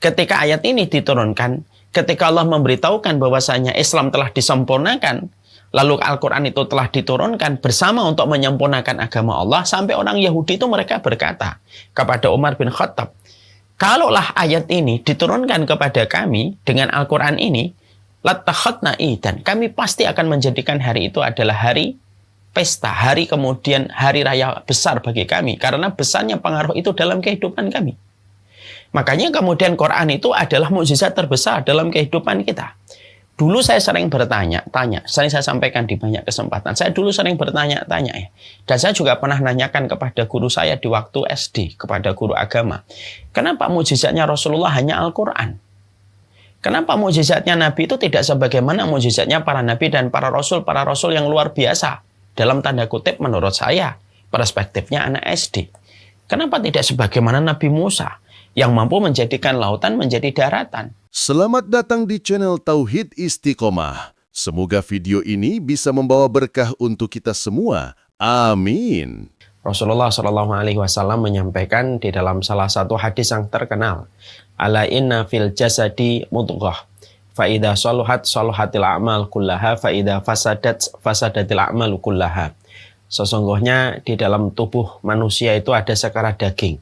Ketika ayat ini diturunkan, ketika Allah memberitahukan bahwasanya Islam telah disempurnakan, lalu Al-Quran itu telah diturunkan bersama untuk menyempurnakan agama Allah, sampai orang Yahudi itu mereka berkata kepada Umar bin Khattab, kalaulah ayat ini diturunkan kepada kami dengan Al-Quran ini, latakhadna idan, kami pasti akan menjadikan hari itu adalah hari pesta, hari kemudian hari raya besar bagi kami, karena besarnya pengaruh itu dalam kehidupan kami. Makanya kemudian Quran itu adalah mukjizat terbesar dalam kehidupan kita. Dulu saya sering bertanya-tanya, sering saya sampaikan di banyak kesempatan. Saya dulu sering bertanya-tanya ya. Dan saya juga pernah nanyakan kepada guru saya di waktu SD, kepada guru agama. Kenapa mukjizatnya Rasulullah hanya Al-Quran? Kenapa mukjizatnya Nabi itu tidak sebagaimana mukjizatnya para Nabi dan para Rasul yang luar biasa? Dalam tanda kutip menurut saya, perspektifnya anak SD. Kenapa tidak sebagaimana Nabi Musa yang mampu menjadikan lautan menjadi daratan? Selamat datang di channel Tauhid Istiqomah. Semoga video ini bisa membawa berkah untuk kita semua. Amin. Rasulullah SAW menyampaikan di dalam salah satu hadis yang terkenal, ala inna fil jasadi mudghah, fa idza saluhat saluhatil a'mal kullaha, fa idza fasadatil a'mal kullaha. Sesungguhnya di dalam tubuh manusia itu ada sekerat daging.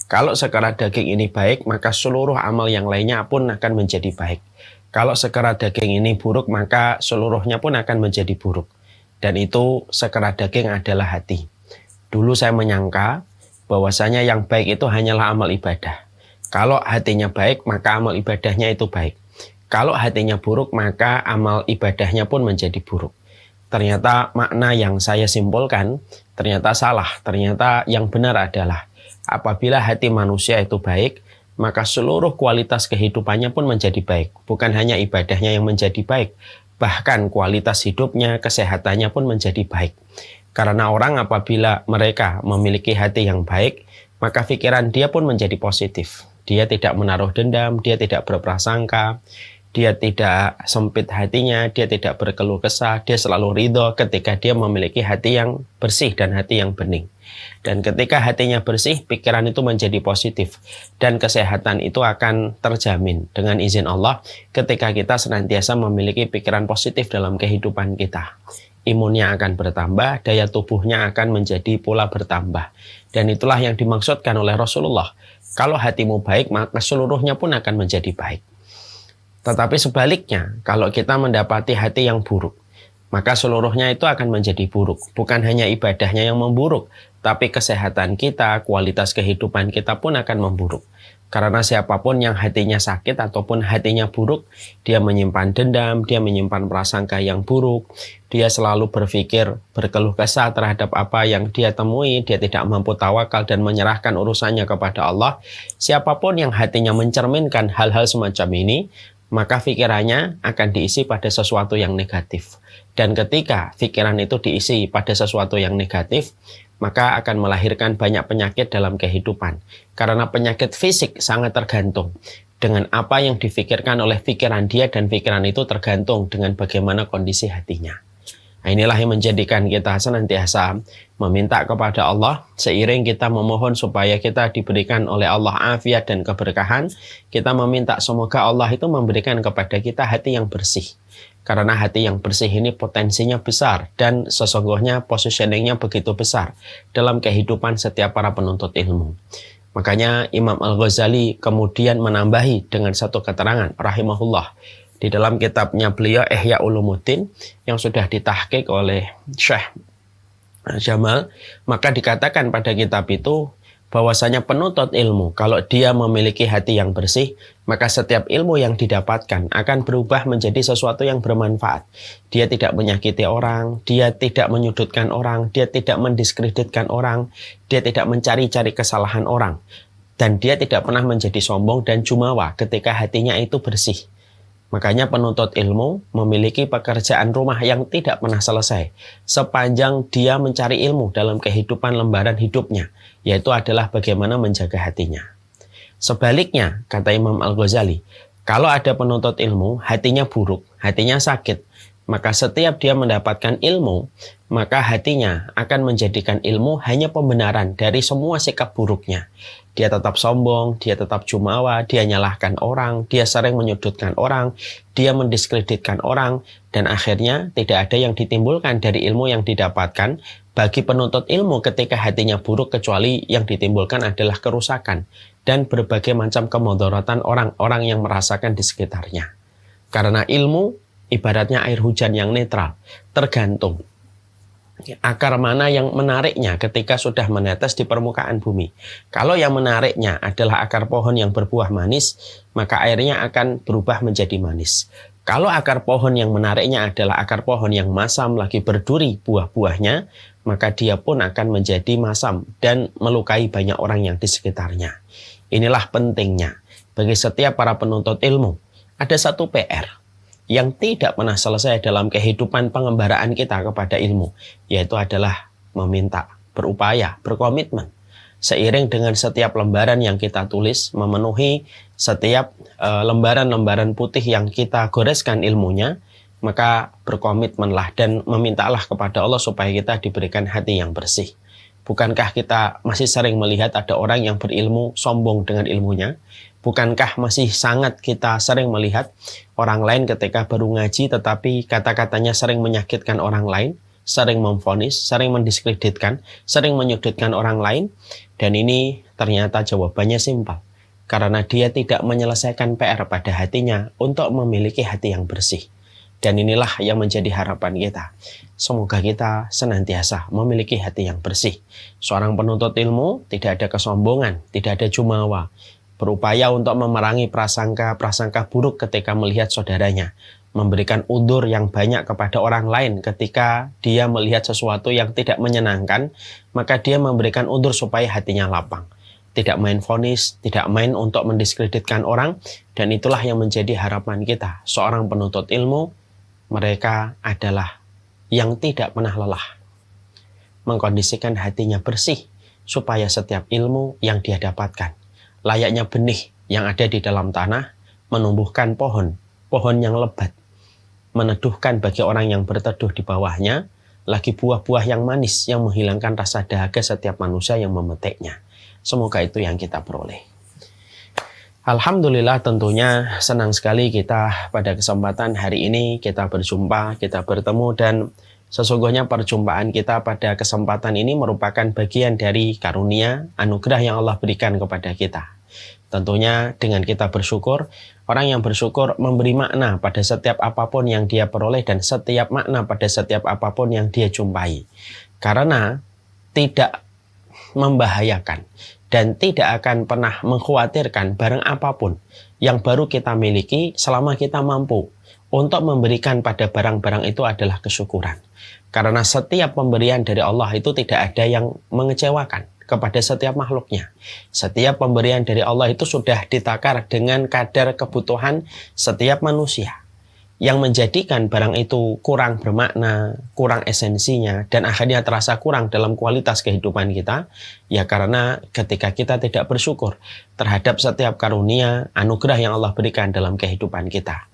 Kalau sekerat daging ini baik, maka seluruh amal yang lainnya pun akan menjadi baik. Kalau sekerat daging ini buruk, maka seluruhnya pun akan menjadi buruk. Dan itu sekerat daging adalah hati. Dulu saya menyangka bahwasanya yang baik itu hanyalah amal ibadah. Kalau hatinya baik, maka amal ibadahnya itu baik. Kalau hatinya buruk, maka amal ibadahnya pun menjadi buruk. Ternyata makna yang saya simpulkan ternyata salah. Ternyata yang benar adalah apabila hati manusia itu baik, maka seluruh kualitas kehidupannya pun menjadi baik. Bukan hanya ibadahnya yang menjadi baik, bahkan kualitas hidupnya, kesehatannya pun menjadi baik. Karena orang apabila mereka memiliki hati yang baik, maka pikiran dia pun menjadi positif. Dia tidak menaruh dendam, dia tidak berprasangka, dia tidak sempit hatinya, dia tidak berkeluh kesah, dia selalu ridho ketika dia memiliki hati yang bersih dan hati yang bening. Dan ketika hatinya bersih, pikiran itu menjadi positif. Dan kesehatan itu akan terjamin dengan izin Allah ketika kita senantiasa memiliki pikiran positif dalam kehidupan kita. Imunnya akan bertambah, daya tubuhnya akan menjadi pula bertambah. Dan itulah yang dimaksudkan oleh Rasulullah. Kalau hatimu baik, maka seluruhnya pun akan menjadi baik. Tetapi sebaliknya, kalau kita mendapati hati yang buruk, maka seluruhnya itu akan menjadi buruk. Bukan hanya ibadahnya yang memburuk, tapi kesehatan kita, kualitas kehidupan kita pun akan memburuk. Karena siapapun yang hatinya sakit ataupun hatinya buruk, dia menyimpan dendam, dia menyimpan prasangka yang buruk, dia selalu berpikir, berkeluh kesah terhadap apa yang dia temui, dia tidak mampu tawakal dan menyerahkan urusannya kepada Allah. Siapapun yang hatinya mencerminkan hal-hal semacam ini, maka pikirannya akan diisi pada sesuatu yang negatif. Dan ketika pikiran itu diisi pada sesuatu yang negatif, maka akan melahirkan banyak penyakit dalam kehidupan. Karena penyakit fisik sangat tergantung dengan apa yang difikirkan oleh pikiran dia, dan pikiran itu tergantung dengan bagaimana kondisi hatinya. Nah, inilah yang menjadikan kita senantiasa meminta kepada Allah, seiring kita memohon supaya kita diberikan oleh Allah afiat dan keberkahan, kita meminta semoga Allah itu memberikan kepada kita hati yang bersih. Karena hati yang bersih ini potensinya besar dan sesungguhnya positioningnya begitu besar dalam kehidupan setiap para penuntut ilmu. Makanya Imam Al-Ghazali kemudian menambahi dengan satu keterangan, rahimahullah, di dalam kitabnya beliau Ihya Ulumuddin yang sudah ditahqiq oleh Syekh Jamal, maka dikatakan pada kitab itu bahwasanya penuntut ilmu kalau dia memiliki hati yang bersih, maka setiap ilmu yang didapatkan akan berubah menjadi sesuatu yang bermanfaat. Dia tidak menyakiti orang, dia tidak menyudutkan orang, dia tidak mendiskreditkan orang, dia tidak mencari-cari kesalahan orang, dan dia tidak pernah menjadi sombong dan jumawa ketika hatinya itu bersih. Makanya penuntut ilmu memiliki pekerjaan rumah yang tidak pernah selesai sepanjang dia mencari ilmu dalam kehidupan lembaran hidupnya, yaitu adalah bagaimana menjaga hatinya. Sebaliknya, kata Imam Al-Ghazali, kalau ada penuntut ilmu, hatinya buruk, hatinya sakit, Maka setiap dia mendapatkan ilmu, maka hatinya akan menjadikan ilmu hanya pembenaran dari semua sikap buruknya. Dia tetap sombong, dia tetap jumawa, dia nyalahkan orang, dia sering menyudutkan orang, dia mendiskreditkan orang, dan akhirnya tidak ada yang ditimbulkan dari ilmu yang didapatkan bagi penuntut ilmu ketika hatinya buruk, kecuali yang ditimbulkan adalah kerusakan dan berbagai macam kemudaratan orang-orang yang merasakan di sekitarnya. Karena ilmu ibaratnya air hujan yang netral, tergantung akar mana yang menariknya ketika sudah menetes di permukaan bumi. Kalau yang menariknya adalah akar pohon yang berbuah manis, maka airnya akan berubah menjadi manis. Kalau akar pohon yang menariknya adalah akar pohon yang masam lagi berduri buah-buahnya, maka dia pun akan menjadi masam dan melukai banyak orang yang di sekitarnya. Inilah pentingnya bagi setiap para penuntut ilmu. Ada satu PR yang tidak pernah selesai dalam kehidupan pengembaraan kita kepada ilmu, yaitu adalah meminta, berupaya, berkomitmen. Seiring dengan setiap lembaran yang kita tulis, memenuhi setiap lembaran-lembaran putih yang kita goreskan ilmunya, maka berkomitmenlah dan memintalah kepada Allah supaya kita diberikan hati yang bersih. Bukankah kita masih sering melihat ada orang yang berilmu sombong dengan ilmunya? Bukankah masih sangat kita sering melihat orang lain ketika baru ngaji tetapi kata-katanya sering menyakitkan orang lain, sering memvonis, sering mendiskreditkan, sering menyudutkan orang lain? Dan ini ternyata jawabannya simpel. Karena dia tidak menyelesaikan PR pada hatinya untuk memiliki hati yang bersih. Dan inilah yang menjadi harapan kita. Semoga kita senantiasa memiliki hati yang bersih. Seorang penuntut ilmu tidak ada kesombongan, tidak ada jumawa. Berupaya untuk memerangi prasangka-prasangka buruk ketika melihat saudaranya. Memberikan udzur yang banyak kepada orang lain ketika dia melihat sesuatu yang tidak menyenangkan, maka dia memberikan udzur supaya hatinya lapang. Tidak main vonis, tidak main untuk mendiskreditkan orang, dan itulah yang menjadi harapan kita. Seorang penuntut ilmu, mereka adalah yang tidak pernah lelah. Mengkondisikan hatinya bersih, supaya setiap ilmu yang dia dapatkan layaknya benih yang ada di dalam tanah, menumbuhkan pohon yang lebat, meneduhkan bagi orang yang berteduh di bawahnya, lagi buah-buah yang manis yang menghilangkan rasa dahaga setiap manusia yang memetiknya. Semoga itu yang kita peroleh. Alhamdulillah, tentunya senang sekali kita pada kesempatan hari ini kita berjumpa, kita bertemu, dan sesungguhnya perjumpaan kita pada kesempatan ini merupakan bagian dari karunia, anugerah yang Allah berikan kepada kita. Tentunya dengan kita bersyukur, orang yang bersyukur memberi makna pada setiap apapun yang dia peroleh dan setiap makna pada setiap apapun yang dia jumpai. Karena tidak membahayakan dan tidak akan pernah mengkhawatirkan barang apapun yang baru kita miliki selama kita mampu untuk memberikan pada barang-barang itu adalah kesyukuran. Karena setiap pemberian dari Allah itu tidak ada yang mengecewakan kepada setiap makhluknya. Setiap pemberian dari Allah itu sudah ditakar dengan kadar kebutuhan setiap manusia. Yang menjadikan barang itu kurang bermakna, kurang esensinya, dan akhirnya terasa kurang dalam kualitas kehidupan kita, ya karena ketika kita tidak bersyukur terhadap setiap karunia, anugerah yang Allah berikan dalam kehidupan kita.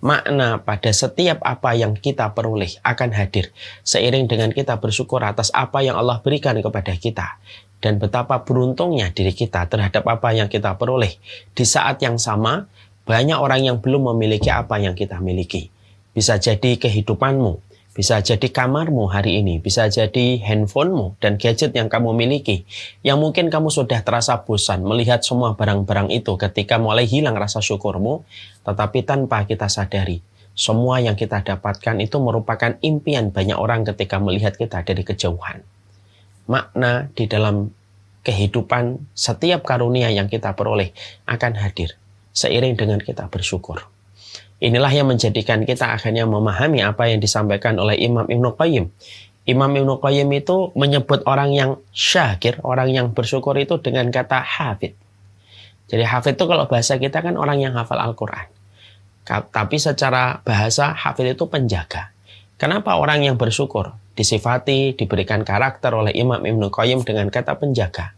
Makna pada setiap apa yang kita peroleh akan hadir seiring dengan kita bersyukur atas apa yang Allah berikan kepada kita. Dan betapa beruntungnya diri kita terhadap apa yang kita peroleh. Di saat yang sama, banyak orang yang belum memiliki apa yang kita miliki. Bisa jadi kehidupanmu, bisa jadi kamarmu hari ini, bisa jadi handphonemu dan gadget yang kamu miliki. Yang mungkin kamu sudah terasa bosan melihat semua barang-barang itu ketika mulai hilang rasa syukurmu, tetapi tanpa kita sadari, semua yang kita dapatkan itu merupakan impian banyak orang ketika melihat kita dari kejauhan. Makna di dalam kehidupan setiap karunia yang kita peroleh akan hadir seiring dengan kita bersyukur. Inilah yang menjadikan kita akhirnya memahami apa yang disampaikan oleh Imam Ibnu Qayyim. Imam Ibnu Qayyim itu menyebut orang yang syakir, orang yang bersyukur itu dengan kata hafid. Jadi hafid itu kalau bahasa kita kan orang yang hafal Al-Quran. Tapi secara bahasa hafid itu penjaga. Kenapa orang yang bersyukur disifati, diberikan karakter oleh Imam Ibnu Qayyim dengan kata penjaga?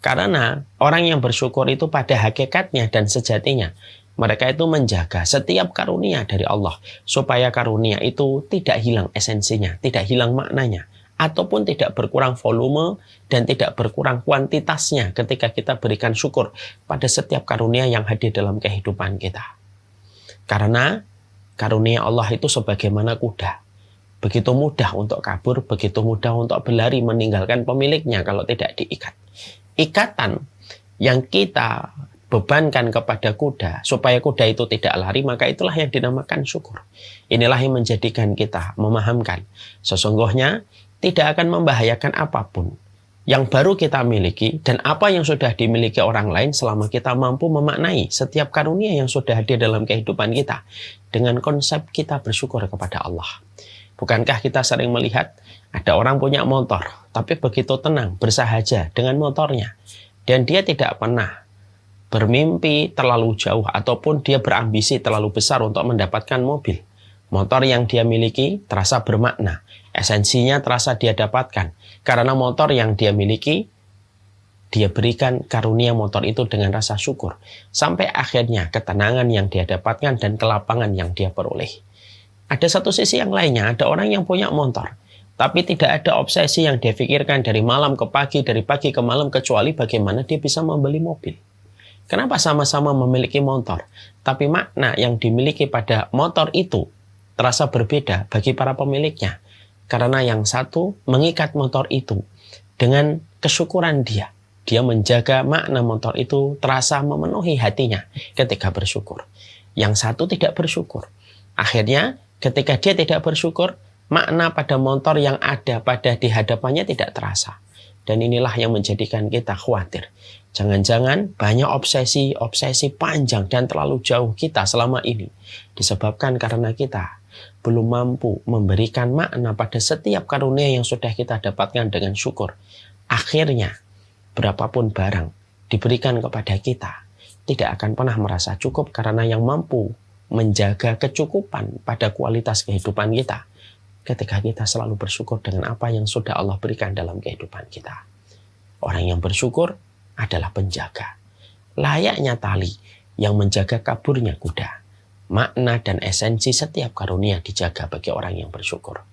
Karena orang yang bersyukur itu pada hakikatnya dan sejatinya Mereka itu menjaga setiap karunia dari Allah supaya karunia itu tidak hilang esensinya, tidak hilang maknanya, ataupun tidak berkurang volume dan tidak berkurang kuantitasnya ketika kita berikan syukur pada setiap karunia yang hadir dalam kehidupan kita. Karena karunia Allah itu sebagaimana kuda. Begitu mudah untuk kabur, begitu mudah untuk berlari meninggalkan pemiliknya kalau tidak diikat. Ikatan yang kita bebankan kepada kuda supaya kuda itu tidak lari, maka itulah yang dinamakan syukur. Inilah yang menjadikan kita memahamkan sesungguhnya tidak akan membahayakan apapun yang baru kita miliki dan apa yang sudah dimiliki orang lain selama kita mampu memaknai setiap karunia yang sudah hadir dalam kehidupan kita dengan konsep kita bersyukur kepada Allah. Bukankah kita sering melihat ada orang punya motor tapi begitu tenang bersahaja dengan motornya dan dia tidak pernah bermimpi terlalu jauh ataupun dia berambisi terlalu besar untuk mendapatkan mobil. Motor yang dia miliki terasa bermakna, esensinya terasa dia dapatkan. Karena motor yang dia miliki, dia berikan karunia motor itu dengan rasa syukur. Sampai akhirnya ketenangan yang dia dapatkan dan kelapangan yang dia peroleh. Ada satu sisi yang lainnya, ada orang yang punya motor. Tapi tidak ada obsesi yang dia pikirkan dari malam ke pagi, dari pagi ke malam, kecuali bagaimana dia bisa membeli mobil. Kenapa sama-sama memiliki motor? Tapi makna yang dimiliki pada motor itu terasa berbeda bagi para pemiliknya. Karena yang satu mengikat motor itu dengan kesyukuran dia. Dia menjaga makna motor itu terasa memenuhi hatinya ketika bersyukur. Yang satu tidak bersyukur. Akhirnya ketika dia tidak bersyukur, makna pada motor yang ada pada di hadapannya tidak terasa. Dan inilah yang menjadikan kita khawatir. Jangan-jangan banyak obsesi panjang dan terlalu jauh kita selama ini disebabkan karena kita belum mampu memberikan makna pada setiap karunia yang sudah kita dapatkan dengan syukur. Akhirnya, berapapun barang diberikan kepada kita, tidak akan pernah merasa cukup karena yang mampu menjaga kecukupan pada kualitas kehidupan kita ketika kita selalu bersyukur dengan apa yang sudah Allah berikan dalam kehidupan kita. Orang yang bersyukur adalah penjaga. Layaknya tali yang menjaga kaburnya kuda. Makna dan esensi setiap karunia dijaga bagi orang yang bersyukur.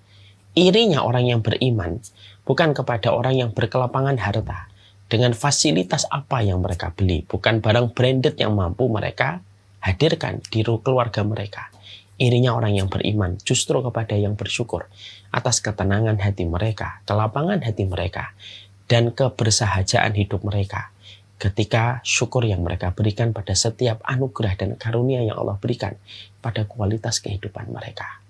Irinya orang yang beriman bukan kepada orang yang berkelapangan harta dengan fasilitas apa yang mereka beli, bukan barang branded yang mampu mereka hadirkan di keluarga mereka. Irinya orang yang beriman justru kepada yang bersyukur atas ketenangan hati mereka, kelapangan hati mereka, dan kebersahajaan hidup mereka. Ketika syukur yang mereka berikan pada setiap anugerah dan karunia yang Allah berikan pada kualitas kehidupan mereka.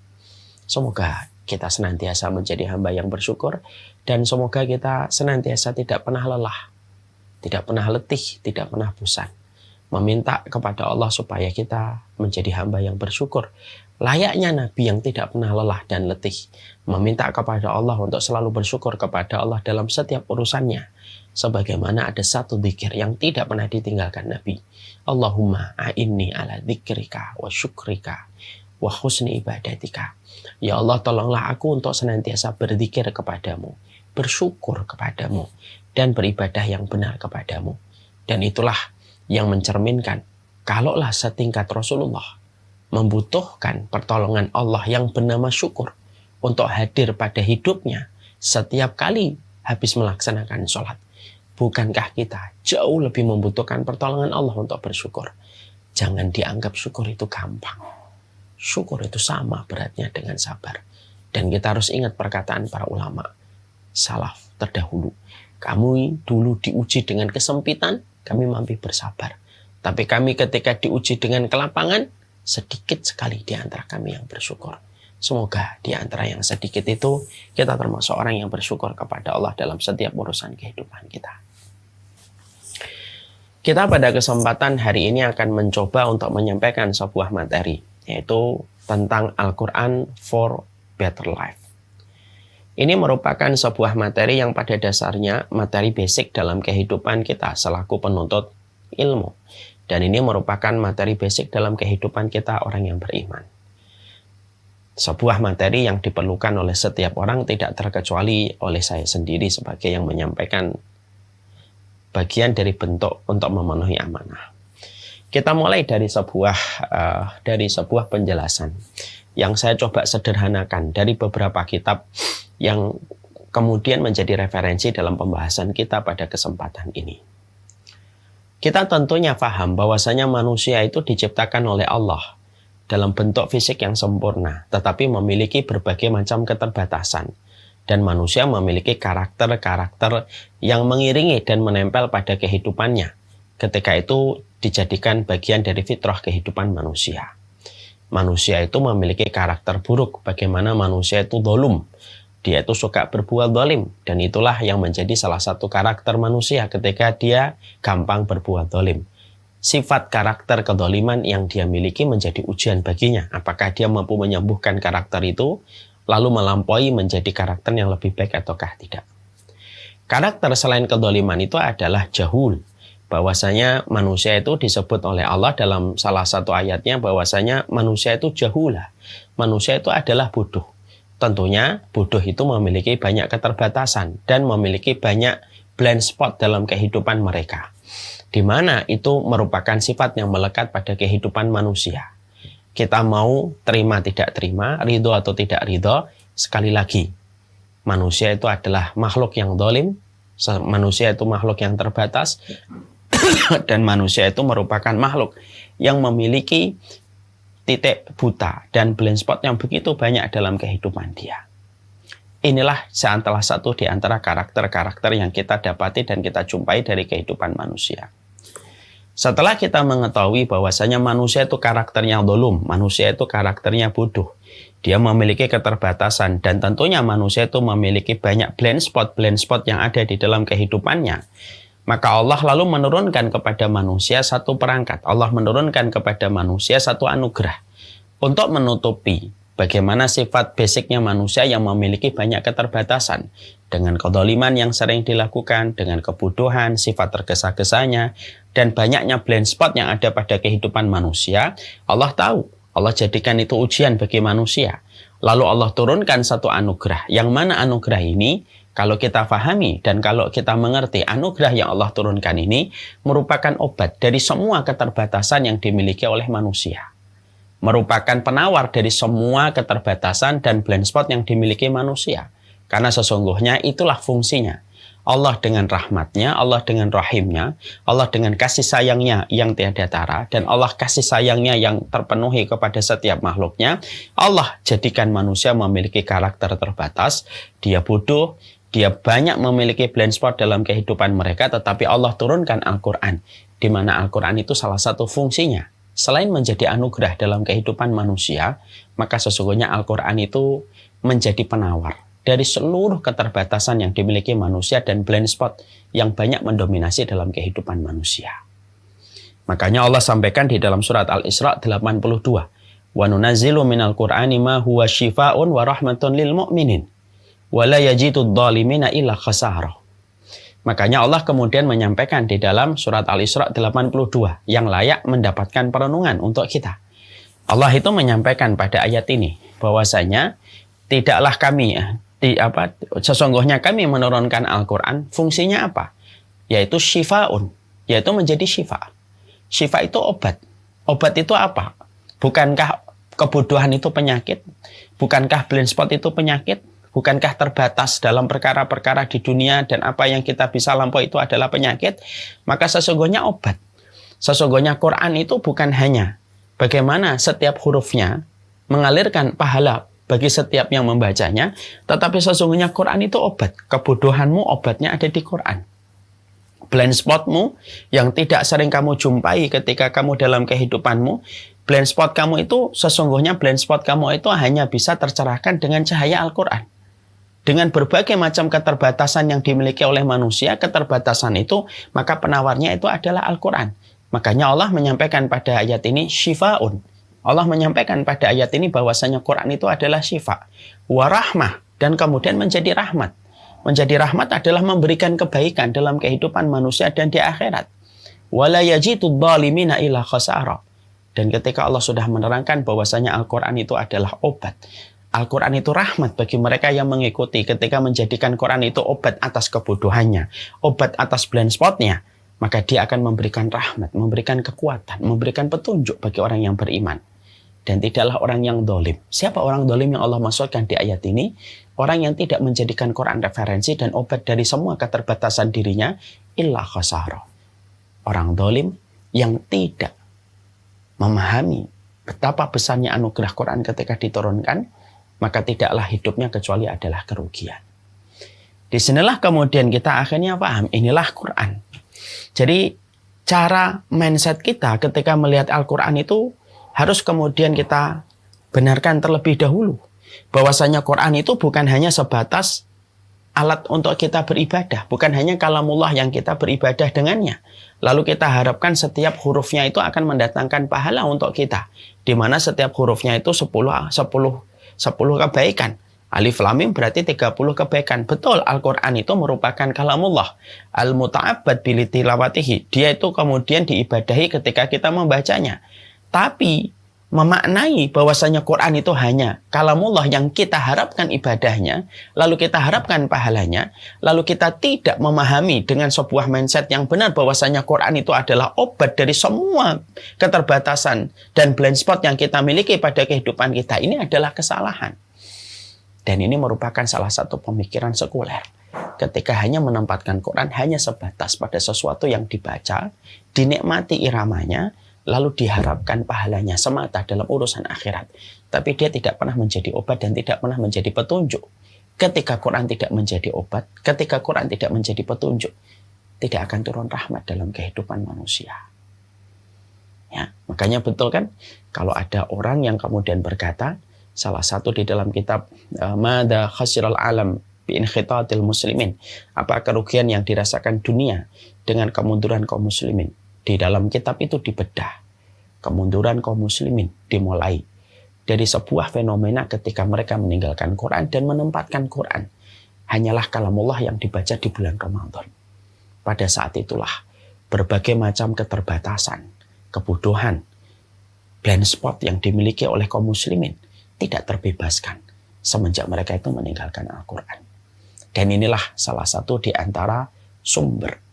Semoga kita senantiasa menjadi hamba yang bersyukur dan semoga kita senantiasa tidak pernah lelah, tidak pernah letih, tidak pernah bosan. Meminta kepada Allah supaya kita menjadi hamba yang bersyukur. Layaknya Nabi yang tidak pernah lelah dan letih. Meminta kepada Allah untuk selalu bersyukur kepada Allah dalam setiap urusannya. Sebagaimana ada satu zikir yang tidak pernah ditinggalkan Nabi. Allahumma a'inni ala dzikrika wa syukrika wa husni ibadatika. Ya Allah, tolonglah aku untuk senantiasa berzikir kepadamu, bersyukur kepadamu, dan beribadah yang benar kepadamu. Dan itulah yang mencerminkan kalaulah setingkat Rasulullah membutuhkan pertolongan Allah yang bernama syukur untuk hadir pada hidupnya setiap kali habis melaksanakan sholat. Bukankah kita jauh lebih membutuhkan pertolongan Allah untuk bersyukur? Jangan dianggap syukur itu gampang. Syukur itu sama beratnya dengan sabar. Dan kita harus ingat perkataan para ulama salaf terdahulu. Kami dulu diuji dengan kesempitan, kami mampu bersabar. Tapi kami ketika diuji dengan kelapangan, sedikit sekali di antara kami yang bersyukur. Semoga di antara yang sedikit itu, kita termasuk orang yang bersyukur kepada Allah dalam setiap urusan kehidupan kita. Kita pada kesempatan hari ini akan mencoba untuk menyampaikan sebuah materi, yaitu tentang Al-Quran for Better Life. Ini merupakan sebuah materi yang pada dasarnya materi basic dalam kehidupan kita selaku penuntut ilmu. Dan ini merupakan materi basic dalam kehidupan kita orang yang beriman. Sebuah materi yang diperlukan oleh setiap orang, tidak terkecuali oleh saya sendiri sebagai yang menyampaikan bagian dari bentuk untuk memenuhi amanah. Kita mulai dari sebuah penjelasan yang saya coba sederhanakan dari beberapa kitab yang kemudian menjadi referensi dalam pembahasan kita pada kesempatan ini. Kita tentunya paham bahwasanya manusia itu diciptakan oleh Allah dalam bentuk fisik yang sempurna, tetapi memiliki berbagai macam keterbatasan. Dan manusia memiliki karakter-karakter yang mengiringi dan menempel pada kehidupannya. Ketika itu dijadikan bagian dari fitrah kehidupan manusia. Manusia itu memiliki karakter buruk, bagaimana manusia itu dzulum. Dia itu suka berbuat zalim, dan itulah yang menjadi salah satu karakter manusia ketika dia gampang berbuat zalim. Sifat karakter kedzaliman yang dia miliki menjadi ujian baginya. Apakah dia mampu menyembuhkan karakter itu, lalu melampaui menjadi karakter yang lebih baik ataukah tidak. Karakter selain kedzaliman itu adalah jahul. Bahwasanya manusia itu disebut oleh Allah dalam salah satu ayatnya bahwasanya manusia itu jahulah. Manusia itu adalah bodoh. Tentunya bodoh itu memiliki banyak keterbatasan dan memiliki banyak blind spot dalam kehidupan mereka. Di mana itu merupakan sifat yang melekat pada kehidupan manusia. Kita mau terima tidak terima, ridho atau tidak ridho, sekali lagi, manusia itu adalah makhluk yang zalim, manusia itu makhluk yang terbatas, dan manusia itu merupakan makhluk yang memiliki titik buta dan blind spot yang begitu banyak dalam kehidupan dia. Inilah salah satu di antara karakter-karakter yang kita dapati dan kita jumpai dari kehidupan manusia. Setelah kita mengetahui bahwasanya manusia itu karakternya dzulum, manusia itu karakternya bodoh, dia memiliki keterbatasan dan tentunya manusia itu memiliki banyak blind spot yang ada di dalam kehidupannya. Maka Allah lalu menurunkan kepada manusia satu perangkat. Allah menurunkan kepada manusia satu anugerah untuk menutupi bagaimana sifat basicnya manusia yang memiliki banyak keterbatasan. Dengan kedzaliman yang sering dilakukan, dengan kebodohan, sifat tergesa-gesanya, dan banyaknya blind spot yang ada pada kehidupan manusia, Allah tahu. Allah jadikan itu ujian bagi manusia. Lalu Allah turunkan satu anugerah. Yang mana anugerah ini, kalau kita fahami dan kalau kita mengerti, anugerah yang Allah turunkan ini merupakan obat dari semua keterbatasan yang dimiliki oleh manusia. Merupakan penawar dari semua keterbatasan dan blind spot yang dimiliki manusia. Karena sesungguhnya itulah fungsinya. Allah dengan rahmatnya, Allah dengan rahimnya, Allah dengan kasih sayangnya yang tiada tara, dan Allah kasih sayangnya yang terpenuhi kepada setiap makhluknya, Allah jadikan manusia memiliki karakter terbatas, dia bodoh, dia banyak memiliki blind spot dalam kehidupan mereka, tetapi Allah turunkan Al-Quran, di mana Al-Quran itu salah satu fungsinya. Selain menjadi anugerah dalam kehidupan manusia, maka sesungguhnya Al-Quran itu menjadi penawar dari seluruh keterbatasan yang dimiliki manusia dan blind spot yang banyak mendominasi dalam kehidupan manusia. Makanya Allah sampaikan di dalam surat Al-Isra 82, "Wa nunazzilu minal Qur'ani ma huwa syifaa'un wa rahmatun lil mu'minin wa la yajidu adh-dhalimina illa khasara." Makanya Allah kemudian menyampaikan di dalam surat Al-Isra 82 yang layak mendapatkan perenungan untuk kita. Allah itu menyampaikan pada ayat ini bahwasanya tidaklah kami sesungguhnya kami menurunkan Al-Quran, fungsinya apa? Yaitu syifa'un, yaitu menjadi syifa. Syifa itu obat. Obat itu apa? Bukankah kebodohan itu penyakit? Bukankah blind spot itu penyakit? Bukankah terbatas dalam perkara-perkara di dunia dan apa yang kita bisa lampaui itu adalah penyakit? Maka sesungguhnya obat. Sesungguhnya Quran itu bukan hanya bagaimana setiap hurufnya mengalirkan pahala bagi setiap yang membacanya, tetapi sesungguhnya Quran itu obat. Kebodohanmu obatnya ada di Quran. Blind spotmu yang tidak sering kamu jumpai ketika kamu dalam kehidupanmu, blind spot kamu itu sesungguhnya blind spot kamu itu hanya bisa tercerahkan dengan cahaya Al-Quran. Dengan berbagai macam keterbatasan yang dimiliki oleh manusia, keterbatasan itu, maka penawarnya itu adalah Al-Quran. Makanya Allah menyampaikan pada ayat ini syifa'un. Allah menyampaikan pada ayat ini bahwasanya Quran itu adalah syifa, warahmah, dan kemudian menjadi rahmat. Menjadi rahmat adalah memberikan kebaikan dalam kehidupan manusia dan di akhirat. Wala yajidu adh-dhalimina illa khasara. Dan ketika Allah sudah menerangkan bahwasanya Al-Quran itu adalah obat, Al-Quran itu rahmat bagi mereka yang mengikuti ketika menjadikan Quran itu obat atas kebodohannya, obat atas blind spotnya, maka dia akan memberikan rahmat, memberikan kekuatan, memberikan petunjuk bagi orang yang beriman. Dan tidaklah orang yang dolim. Siapa orang dolim yang Allah maksudkan di ayat ini? Orang yang tidak menjadikan Quran referensi dan obat dari semua keterbatasan dirinya, illa khasara. Orang dolim yang tidak memahami betapa besarnya anugerah Quran ketika diturunkan, maka tidaklah hidupnya kecuali adalah kerugian. Disinilah kemudian kita akhirnya paham, inilah Quran. Jadi cara mindset kita ketika melihat Al-Quran itu harus kemudian kita benarkan terlebih dahulu. Bahwasanya Quran itu bukan hanya sebatas alat untuk kita beribadah. Bukan hanya kalamullah yang kita beribadah dengannya. Lalu kita harapkan setiap hurufnya itu akan mendatangkan pahala untuk kita. Di mana setiap hurufnya itu 10 kebaikan. Alif Lam Mim berarti 30 kebaikan. Betul, Al-Quran itu merupakan kalamullah. Al-muta'abbad bilitilawatihi. Dia itu kemudian diibadahi ketika kita membacanya. Tapi memaknai bahwasanya Quran itu hanya kalamullah yang kita harapkan ibadahnya, lalu kita harapkan pahalanya, lalu kita tidak memahami dengan sebuah mindset yang benar bahwasanya Quran itu adalah obat dari semua keterbatasan dan blind spot yang kita miliki pada kehidupan kita, ini adalah kesalahan. Dan ini merupakan salah satu pemikiran sekuler. Ketika hanya menempatkan Quran hanya sebatas pada sesuatu yang dibaca, dinikmati iramanya, lalu diharapkan pahalanya semata dalam urusan akhirat. Tapi dia tidak pernah menjadi obat dan tidak pernah menjadi petunjuk. Ketika Quran tidak menjadi obat, ketika Quran tidak menjadi petunjuk, tidak akan turun rahmat dalam kehidupan manusia. Ya, makanya betul kan, kalau ada orang yang kemudian berkata, salah satu di dalam kitab Mada Khasiral Alam bi Inkhitatil Muslimin, apa kerugian yang dirasakan dunia dengan kemunduran kaum muslimin. Di dalam kitab itu dibedah. Kemunduran kaum muslimin dimulai dari sebuah fenomena ketika mereka meninggalkan Quran dan menempatkan Quran hanyalah kalamullah yang dibaca di bulan Ramadan. Pada saat itulah berbagai macam keterbatasan, kebodohan, blind spot yang dimiliki oleh kaum muslimin tidak terbebaskan semenjak mereka itu meninggalkan Al-Quran. Dan inilah salah satu di antara sumber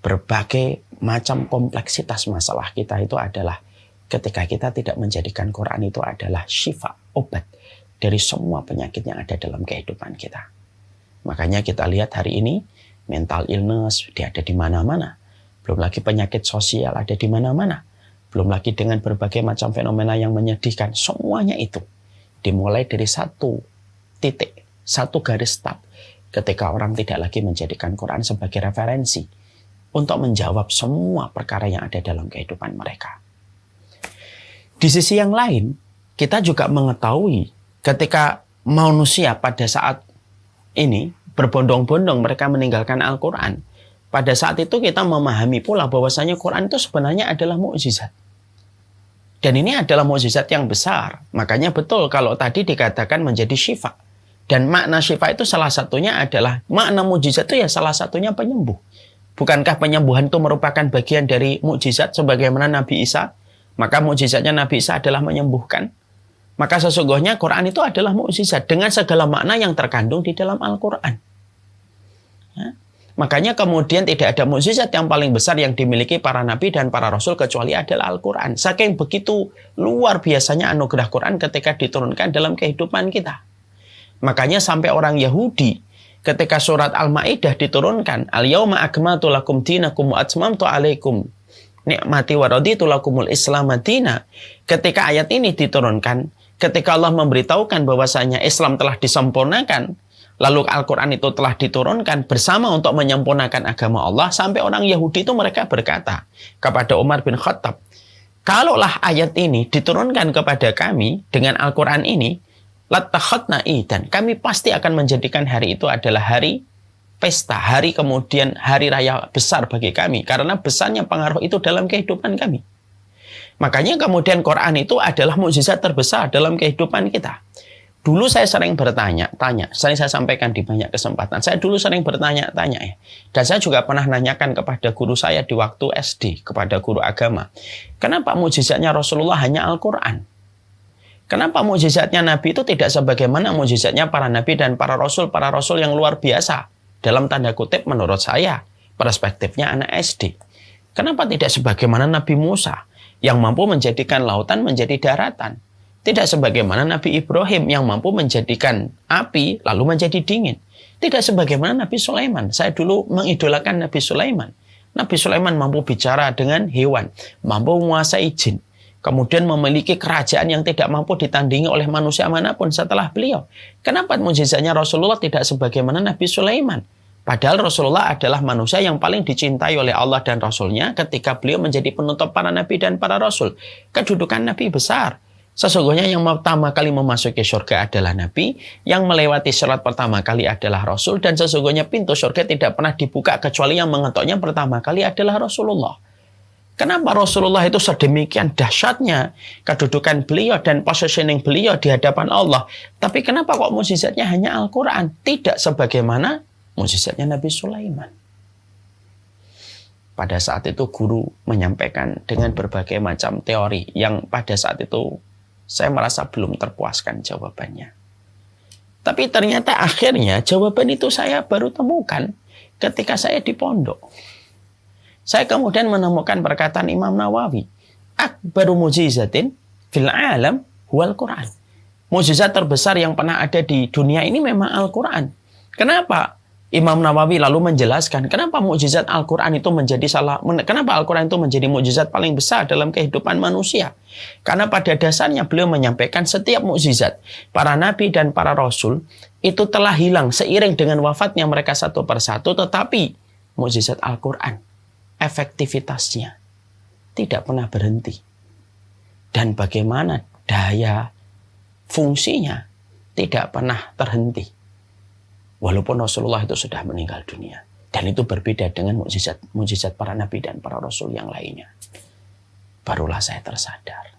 berbagai macam kompleksitas masalah kita itu adalah ketika kita tidak menjadikan Quran itu adalah syifa, obat dari semua penyakit yang ada dalam kehidupan kita. Makanya kita lihat hari ini mental illness dia ada di mana-mana. Belum lagi penyakit sosial ada di mana-mana. Belum lagi dengan berbagai macam fenomena yang menyedihkan. Semuanya itu dimulai dari satu titik, satu garis start. Ketika orang tidak lagi menjadikan Quran sebagai referensi untuk menjawab semua perkara yang ada dalam kehidupan mereka. Di sisi yang lain, kita juga mengetahui ketika manusia pada saat ini berbondong-bondong mereka meninggalkan Al-Quran, pada saat itu kita memahami pula bahwasanya Quran itu sebenarnya adalah mukjizat. Dan ini adalah mukjizat yang besar. Makanya betul kalau tadi dikatakan menjadi syifa. Dan makna syifa itu salah satunya adalah, makna mukjizat itu ya salah satunya penyembuh. Bukankah penyembuhan itu merupakan bagian dari mukjizat sebagaimana Nabi Isa? Maka mukjizatnya Nabi Isa adalah menyembuhkan. Maka sesungguhnya Quran itu adalah mukjizat dengan segala makna yang terkandung di dalam Al-Quran. Ya. Makanya kemudian tidak ada mukjizat yang paling besar yang dimiliki para nabi dan para rasul kecuali adalah Al-Quran. Saking begitu luar biasanya anugerah Quran ketika diturunkan dalam kehidupan kita. Makanya sampai orang Yahudi ketika surat Al-Maidah diturunkan, Al-Yauma akmaltu lakum dinakum wa atmamtu alaikum ni'mati wa raditu lakumul Islam madina. Ketika ayat ini diturunkan, ketika Allah memberitahukan bahwasanya Islam telah disempurnakan, lalu Al-Quran itu telah diturunkan bersama untuk menyempurnakan agama Allah, sampai orang Yahudi itu mereka berkata kepada Umar bin Khattab, kalaulah ayat ini diturunkan kepada kami dengan Al-Quran ini, latakhatna idan, kami pasti akan menjadikan hari itu adalah hari pesta, hari kemudian hari raya besar bagi kami, karena besarnya pengaruh itu dalam kehidupan kami. Makanya kemudian Quran itu adalah mukjizat terbesar dalam kehidupan kita. Dulu saya sering bertanya-tanya, sering saya sampaikan di banyak kesempatan, saya dulu sering bertanya-tanya ya. Dan saya juga pernah nanyakan kepada guru saya di waktu SD, kepada guru agama, kenapa mukjizatnya Rasulullah hanya Al-Quran? Kenapa mukjizatnya Nabi itu tidak sebagaimana mukjizatnya para nabi dan para rasul yang luar biasa? Dalam tanda kutip menurut saya, perspektifnya anak SD. Kenapa tidak sebagaimana Nabi Musa yang mampu menjadikan lautan menjadi daratan? Tidak sebagaimana Nabi Ibrahim yang mampu menjadikan api lalu menjadi dingin. Tidak sebagaimana Nabi Sulaiman. Saya dulu mengidolakan Nabi Sulaiman. Nabi Sulaiman mampu bicara dengan hewan, mampu menguasai jin, kemudian memiliki kerajaan yang tidak mampu ditandingi oleh manusia manapun setelah beliau. Kenapa mukjizatnya Rasulullah tidak sebagaimana Nabi Sulaiman? Padahal Rasulullah adalah manusia yang paling dicintai oleh Allah dan Rasulnya ketika beliau menjadi penutup para nabi dan para rasul. Kedudukan Nabi besar. Sesungguhnya yang pertama kali memasuki surga adalah Nabi, yang melewati syarat pertama kali adalah Rasul, dan sesungguhnya pintu surga tidak pernah dibuka kecuali yang mengetoknya pertama kali adalah Rasulullah. Kenapa Rasulullah itu sedemikian dahsyatnya kedudukan beliau dan positioning beliau di hadapan Allah? Tapi kenapa kok mukjizatnya hanya Al-Quran? Tidak sebagaimana mukjizatnya Nabi Sulaiman. Pada saat itu guru menyampaikan dengan berbagai macam teori yang pada saat itu saya merasa belum terpuaskan jawabannya. Tapi ternyata akhirnya jawaban itu saya baru temukan ketika saya di pondok. Saya kemudian menemukan perkataan Imam Nawawi, akbaru mujizatin fil alam huwal Quran. Mukjizat terbesar yang pernah ada di dunia ini memang Al-Quran. Kenapa? Imam Nawawi lalu menjelaskan kenapa mukjizat Al-Quran itu kenapa Al-Quran itu menjadi mukjizat paling besar dalam kehidupan manusia. Karena pada dasarnya beliau menyampaikan setiap mukjizat para nabi dan para rasul itu telah hilang seiring dengan wafatnya mereka satu persatu, tetapi mukjizat Al-Quran efektivitasnya tidak pernah berhenti. Dan bagaimana daya fungsinya tidak pernah terhenti. Walaupun Rasulullah itu sudah meninggal dunia. Dan itu berbeda dengan mukjizat para nabi dan para rasul yang lainnya. Barulah saya tersadar.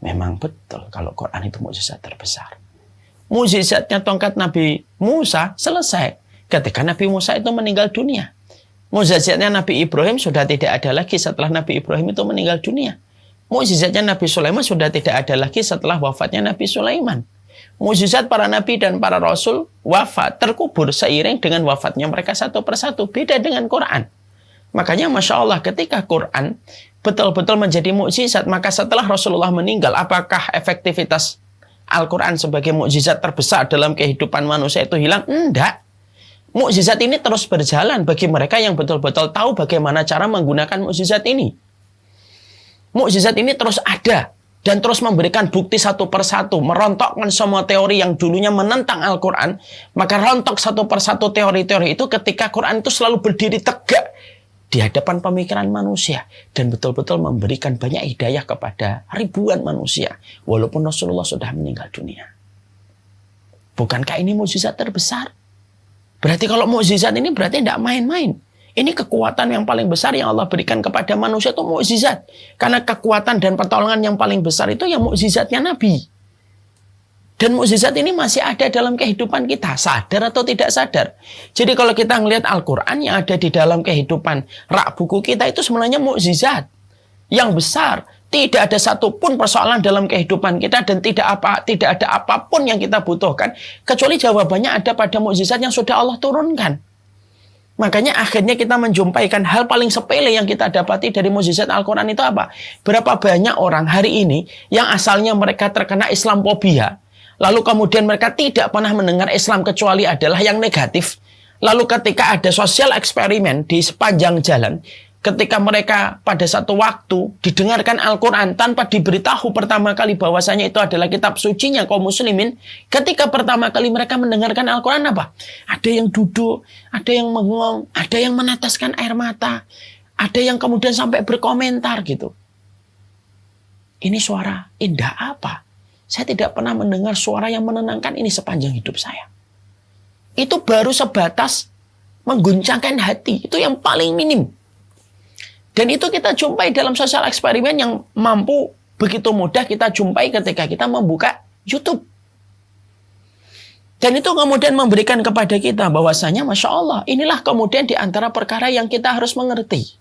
Memang betul kalau Quran itu mukjizat terbesar. Mukjizatnya tongkat Nabi Musa selesai ketika Nabi Musa itu meninggal dunia. Mukjizatnya Nabi Ibrahim sudah tidak ada lagi setelah Nabi Ibrahim itu meninggal dunia. Mukjizatnya Nabi Sulaiman sudah tidak ada lagi setelah wafatnya Nabi Sulaiman. Mukjizat para nabi dan para rasul wafat, terkubur seiring dengan wafatnya mereka satu persatu. Beda dengan Quran. Makanya Masya Allah ketika Quran betul-betul menjadi mukjizat, maka setelah Rasulullah meninggal, apakah efektivitas Al-Quran sebagai mukjizat terbesar dalam kehidupan manusia itu hilang? Enggak. Mukjizat ini terus berjalan bagi mereka yang betul-betul tahu bagaimana cara menggunakan mukjizat ini. Mukjizat ini terus ada dan terus memberikan bukti satu persatu, merontokkan semua teori yang dulunya menentang Al-Quran, maka rontok satu persatu teori-teori itu ketika Quran itu selalu berdiri tegak di hadapan pemikiran manusia dan betul-betul memberikan banyak hidayah kepada ribuan manusia walaupun Rasulullah sudah meninggal dunia. Bukankah ini mukjizat terbesar? Berarti kalau mukjizat ini berarti tidak main-main. Ini kekuatan yang paling besar yang Allah berikan kepada manusia itu mukjizat. Karena kekuatan dan pertolongan yang paling besar itu yang mukjizatnya Nabi. Dan mukjizat ini masih ada dalam kehidupan kita, sadar atau tidak sadar. Jadi kalau kita melihat Al-Quran yang ada di dalam kehidupan rak buku kita itu sebenarnya mukjizat yang besar. Tidak ada satupun persoalan dalam kehidupan kita dan tidak ada apapun yang kita butuhkan kecuali jawabannya ada pada mukjizat yang sudah Allah turunkan. Makanya akhirnya kita menjumpaikan hal paling sepele yang kita dapati dari mukjizat Al-Quran itu apa? Berapa banyak orang hari ini yang asalnya mereka terkena Islamophobia, lalu kemudian mereka tidak pernah mendengar Islam kecuali adalah yang negatif. Lalu ketika ada sosial eksperimen di sepanjang jalan, ketika mereka pada satu waktu didengarkan Al-Quran tanpa diberitahu pertama kali bahwasanya itu adalah kitab sucinya kaum muslimin, ketika pertama kali mereka mendengarkan Al-Quran apa? Ada yang duduk, ada yang mengong, ada yang meneteskan air mata, ada yang kemudian sampai berkomentar gitu. Ini suara indah apa? Saya tidak pernah mendengar suara yang menenangkan ini sepanjang hidup saya. Itu baru sebatas mengguncangkan hati, itu yang paling minim. Dan itu kita jumpai dalam sosial eksperimen yang mampu begitu mudah kita jumpai ketika kita membuka YouTube. Dan itu kemudian memberikan kepada kita bahwasanya Masya Allah, inilah kemudian di antara perkara yang kita harus mengerti.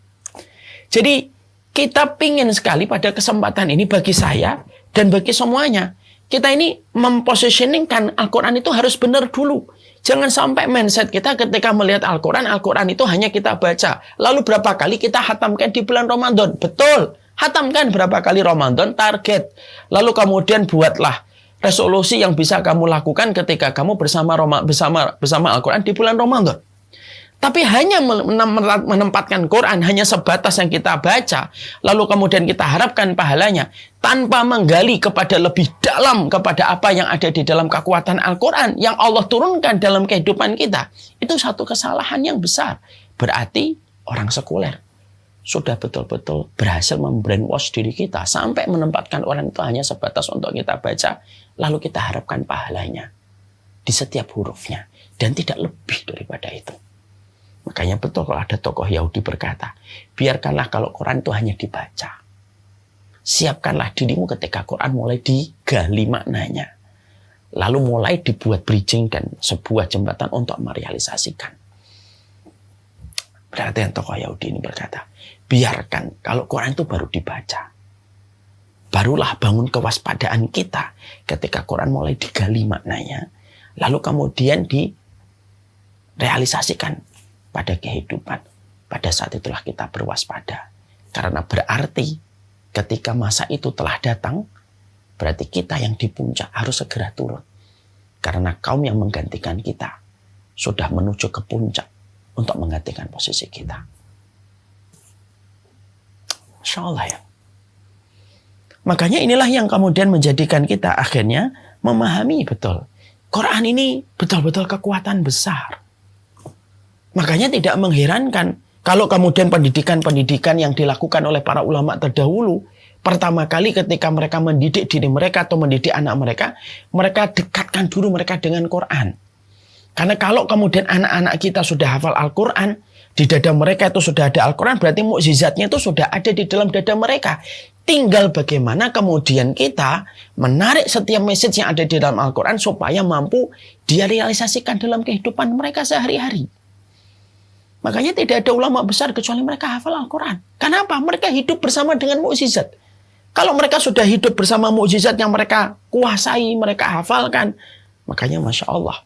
Jadi kita pingin sekali pada kesempatan ini bagi saya dan bagi semuanya. Kita ini mempositioningkan Al-Quran itu harus benar dulu. Jangan sampai mindset kita ketika melihat Al-Quran, Al-Quran itu hanya kita baca. Lalu berapa kali kita hatamkan di bulan Ramadan? Betul, hatamkan berapa kali Ramadan, target. Lalu kemudian buatlah resolusi yang bisa kamu lakukan ketika kamu bersama Al-Quran di bulan Ramadan. Tapi hanya menempatkan Quran hanya sebatas yang kita baca, lalu kemudian kita harapkan pahalanya, tanpa menggali kepada lebih dalam kepada apa yang ada di dalam kekuatan Al-Quran yang Allah turunkan dalam kehidupan kita. Itu satu kesalahan yang besar. Berarti orang sekuler sudah betul-betul berhasil membrainwash diri kita sampai menempatkan Quran itu hanya sebatas untuk kita baca, lalu kita harapkan pahalanya di setiap hurufnya, dan tidak lebih daripada itu. Makanya betul kalau ada tokoh Yahudi berkata, biarkanlah kalau Quran itu hanya dibaca. Siapkanlah dirimu ketika Quran mulai digali maknanya. Lalu mulai dibuat bridging dan sebuah jembatan untuk merealisasikan. Berarti yang tokoh Yahudi ini berkata, biarkan kalau Quran itu baru dibaca. Barulah bangun kewaspadaan kita ketika Quran mulai digali maknanya. Lalu kemudian direalisasikan pada kehidupan. Pada saat itulah kita berwaspada. Karena berarti ketika masa itu telah datang, berarti kita yang di puncak harus segera turun. Karena kaum yang menggantikan kita sudah menuju ke puncak untuk menggantikan posisi kita. Masya Allah ya. Makanya inilah yang kemudian menjadikan kita akhirnya memahami betul. Quran ini betul-betul kekuatan besar. Makanya tidak mengherankan kalau kemudian pendidikan-pendidikan yang dilakukan oleh para ulama terdahulu, pertama kali ketika mereka mendidik diri mereka atau mendidik anak mereka, mereka dekatkan dulu mereka dengan Quran. Karena kalau kemudian anak-anak kita sudah hafal Al-Quran, di dada mereka itu sudah ada Al-Quran, berarti mukjizatnya itu sudah ada di dalam dada mereka. Tinggal bagaimana kemudian kita menarik setiap message yang ada di dalam Al-Quran supaya mampu dia realisasikan dalam kehidupan mereka sehari-hari. Makanya tidak ada ulama besar kecuali mereka hafal Al-Quran. Kenapa? Mereka hidup bersama dengan mukjizat. Kalau mereka sudah hidup bersama mukjizat yang mereka kuasai, mereka hafalkan, makanya Masya Allah,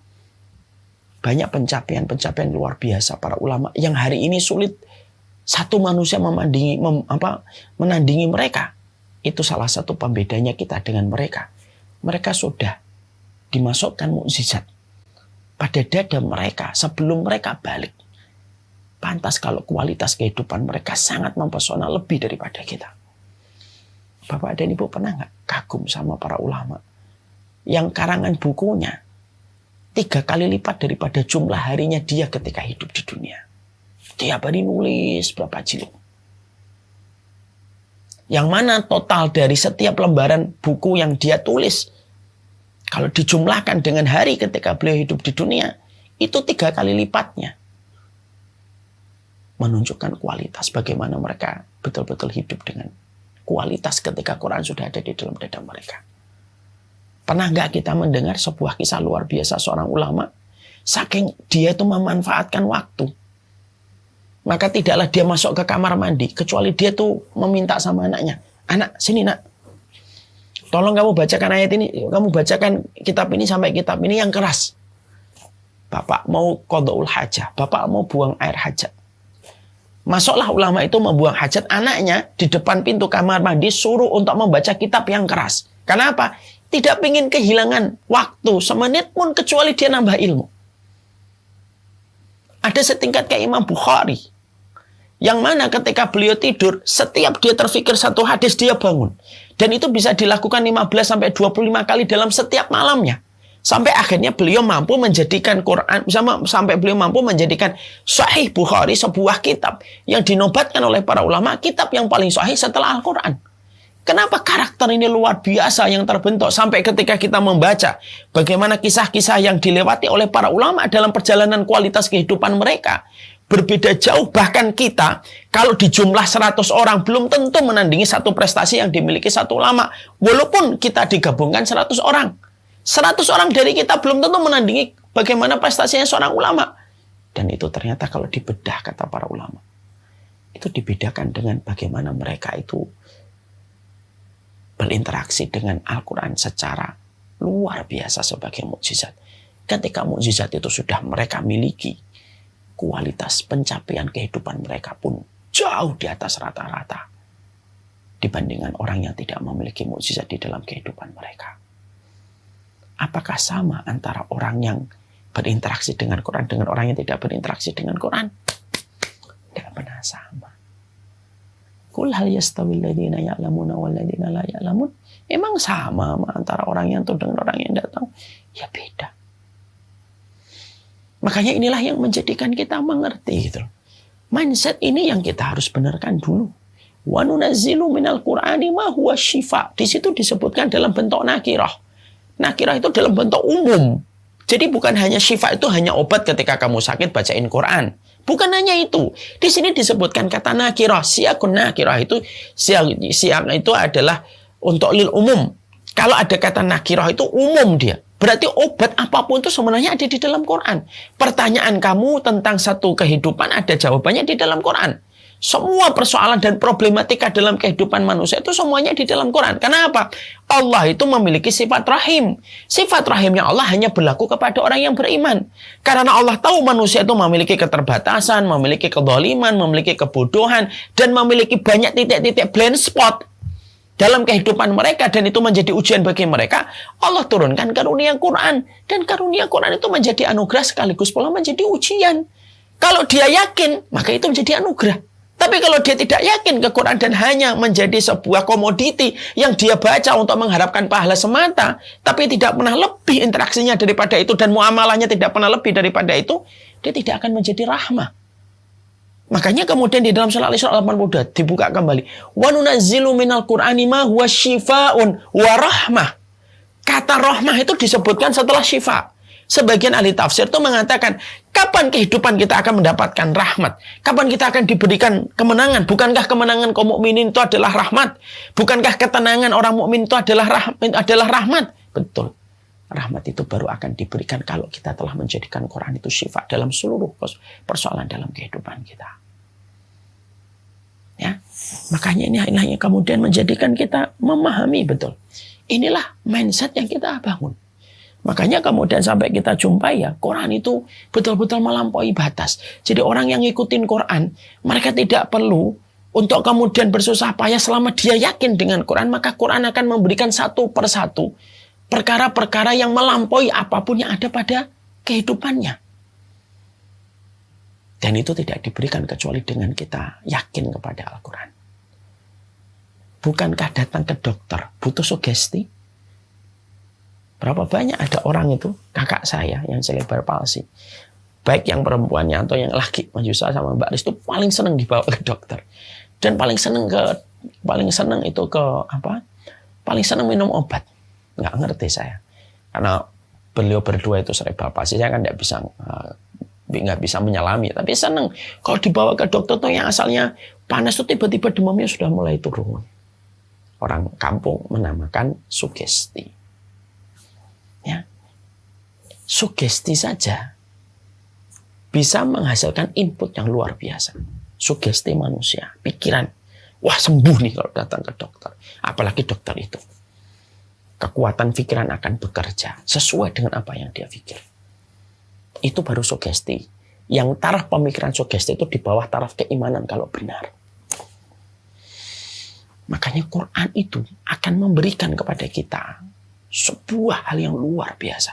banyak pencapaian-pencapaian luar biasa para ulama yang hari ini sulit satu manusia menandingi mereka. Itu salah satu pembedanya kita dengan mereka. Mereka sudah dimasukkan mukjizat pada dada mereka sebelum mereka balik. Pantas kalau kualitas kehidupan mereka sangat mempesona lebih daripada kita. Bapak dan Ibu pernah nggak kagum sama para ulama yang karangan bukunya 3 kali lipat daripada jumlah harinya dia ketika hidup di dunia. Tiap hari nulis berapa jilid. Yang mana total dari setiap lembaran buku yang dia tulis, kalau dijumlahkan dengan hari ketika beliau hidup di dunia, itu 3 kali lipatnya. Menunjukkan kualitas bagaimana mereka betul-betul hidup dengan kualitas ketika Quran sudah ada di dalam dada mereka. Pernah nggak kita mendengar sebuah kisah luar biasa seorang ulama, saking dia itu memanfaatkan waktu, maka tidaklah dia masuk ke kamar mandi kecuali dia tuh meminta sama anaknya, anak sini nak, tolong kamu bacakan ayat ini, kamu bacakan kitab ini sampai kitab ini yang keras. Bapak mau qada'ul hajah, bapak mau buang air hajat. Masuklah ulama itu membuang hajat anaknya di depan pintu kamar mandi, suruh untuk membaca kitab yang keras. Kenapa? Tidak ingin kehilangan waktu semenit pun kecuali dia nambah ilmu. Ada setingkat kayak Imam Bukhari, yang mana ketika beliau tidur, setiap dia terfikir satu hadis dia bangun. Dan itu bisa dilakukan 15-25 kali dalam setiap malamnya. Sampai akhirnya beliau mampu menjadikan Quran, sampai beliau mampu menjadikan Sahih Bukhari sebuah kitab yang dinobatkan oleh para ulama kitab yang paling sahih setelah Al-Quran. Kenapa karakter ini luar biasa yang terbentuk sampai ketika kita membaca bagaimana kisah-kisah yang dilewati oleh para ulama dalam perjalanan kualitas kehidupan mereka. Berbeda jauh, bahkan kita kalau di jumlah 100 orang belum tentu menandingi satu prestasi yang dimiliki satu ulama. Walaupun kita digabungkan 100 orang. 100 orang dari kita belum tentu menandingi bagaimana prestasinya seorang ulama. Dan itu ternyata kalau dibedah kata para ulama, itu dibedakan dengan bagaimana mereka itu berinteraksi dengan Al-Quran secara luar biasa sebagai mukjizat. ketika mukjizat itu sudah mereka miliki, kualitas pencapaian kehidupan mereka pun jauh di atas rata-rata dibandingkan orang yang tidak memiliki mukjizat di dalam kehidupan mereka. Apakah sama antara orang yang berinteraksi dengan Quran dengan orang yang tidak berinteraksi dengan Quran? Tidak pernah sama. Qul hal yastawil ladzina ya'lamuna wal ladzina la ya'lamun? Emang sama antara orang yang tahu dengan orang yang tidak tahu? Ya beda. Makanya inilah yang menjadikan kita mengerti gitu. Mindset ini yang kita harus benarkan dulu. Wa nunazzilu minal Qur'ani ma huwa syifa. Di situ disebutkan dalam bentuk nakirah. Nakirah itu dalam bentuk umum. Jadi bukan hanya syifa itu hanya obat ketika kamu sakit bacain Quran. Bukan hanya itu. Di sini disebutkan kata nakirah. Siyakun nakirah itu siyak itu adalah untuk lil umum. Kalau ada kata nakirah itu umum dia. Berarti obat apapun itu sebenarnya ada di dalam Quran. Pertanyaan kamu tentang satu kehidupan ada jawabannya di dalam Quran. Semua persoalan dan problematika dalam kehidupan manusia itu semuanya di dalam Quran. Kenapa? Allah itu memiliki sifat rahim. Sifat rahimnya Allah hanya berlaku kepada orang yang beriman. Karena Allah tahu manusia itu memiliki keterbatasan, memiliki kezaliman, memiliki kebodohan, dan memiliki banyak titik-titik blind spot dalam kehidupan mereka, dan itu menjadi ujian bagi mereka. Allah turunkan karunia Quran, dan karunia Quran itu menjadi anugerah sekaligus pula menjadi ujian. Kalau dia yakin, maka itu menjadi anugerah. Tapi kalau dia tidak yakin ke Quran dan hanya menjadi sebuah komoditi yang dia baca untuk mengharapkan pahala semata, tapi tidak pernah lebih interaksinya daripada itu dan muamalahnya tidak pernah lebih daripada itu, dia tidak akan menjadi rahmah. Makanya kemudian di dalam surah Al-Isra 82 dibuka kembali. Wa nunazzilu minal Qur'ani ma huwa syifaun wa rahmah. Kata rahmah itu disebutkan setelah syifa. Sebagian ahli tafsir itu mengatakan, kapan kehidupan kita akan mendapatkan rahmat? Kapan kita akan diberikan kemenangan? Bukankah kemenangan kaum mukminin itu adalah rahmat? Bukankah ketenangan orang mukmin itu adalah rahmat? Betul. Rahmat itu baru akan diberikan kalau kita telah menjadikan Quran itu syifa dalam seluruh persoalan dalam kehidupan kita. Ya, makanya ini kemudian menjadikan kita memahami betul. Inilah mindset yang kita bangun. Makanya kemudian sampai kita jumpai ya, Quran itu betul-betul melampaui batas. Jadi orang yang ngikutin Quran, mereka tidak perlu untuk kemudian bersusah payah selama dia yakin dengan Quran, maka Quran akan memberikan satu persatu perkara-perkara yang melampaui apapun yang ada pada kehidupannya. Dan itu tidak diberikan kecuali dengan kita yakin kepada Al-Quran. Bukankah datang ke dokter butuh sugesti? Berapa banyak ada orang itu, kakak saya yang cerebral palsy, baik yang perempuannya atau yang laki, Mas Yusa sama Mbak Aris itu paling senang dibawa ke dokter. Dan paling senang minum obat. Nggak ngerti saya. Karena beliau berdua itu cerebral palsy, saya kan nggak bisa menyelami. Tapi senang kalau dibawa ke dokter tuh yang asalnya panas tuh tiba-tiba demamnya sudah mulai turun. Orang kampung menamakan sugesti. Ya. Sugesti saja bisa menghasilkan input yang luar biasa. Sugesti manusia, pikiran. Wah, sembuh nih kalau datang ke dokter. Apalagi dokter itu. Kekuatan pikiran akan bekerja sesuai dengan apa yang dia pikir. Itu baru sugesti. Yang taraf pemikiran sugesti itu di bawah taraf keimanan kalau benar. Makanya Quran itu akan memberikan kepada kita sebuah hal yang luar biasa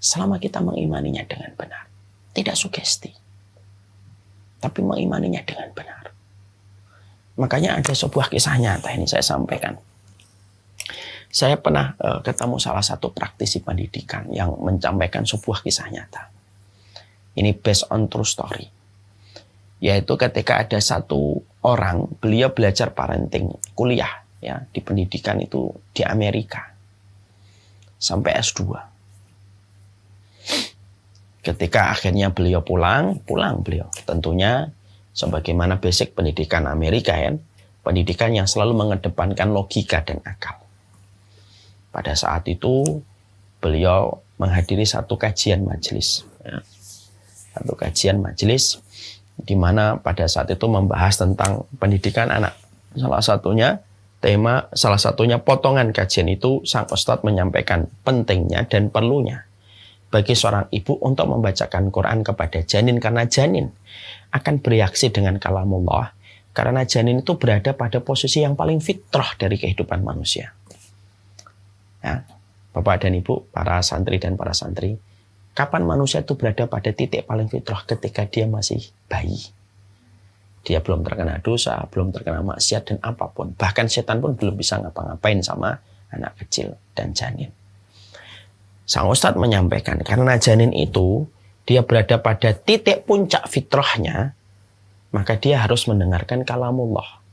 selama kita mengimaninya dengan benar. Tidak sugesti, tapi mengimaninya dengan benar. Makanya ada sebuah kisah nyata ini saya sampaikan. Saya pernah ketemu salah satu praktisi pendidikan yang menyampaikan sebuah kisah nyata. Ini based on true story. Yaitu ketika ada satu orang, beliau belajar parenting, kuliah ya di pendidikan itu di Amerika. Sampai S2. Ketika akhirnya beliau pulang beliau. Tentunya sebagaimana basic pendidikan Amerika ya, pendidikan yang selalu mengedepankan logika dan akal. Pada saat itu beliau menghadiri satu kajian majelis. Ya. Satu kajian majelis di mana pada saat itu membahas tentang pendidikan anak. Salah satunya potongan kajian itu sang ustadz menyampaikan pentingnya dan perlunya bagi seorang ibu untuk membacakan Quran kepada janin, karena janin akan bereaksi dengan kalamullah, karena janin itu berada pada posisi yang paling fitrah dari kehidupan manusia. Ya, Bapak dan Ibu, para santri dan para santri, kapan manusia itu berada pada titik paling fitrah? Ketika dia masih bayi. Dia belum terkena dosa, belum terkena maksiat dan apapun. Bahkan setan pun belum bisa ngapa-ngapain sama anak kecil dan janin. Sang Ustadz menyampaikan, karena janin itu dia berada pada titik puncak fitrahnya, maka dia harus mendengarkan kalamullah.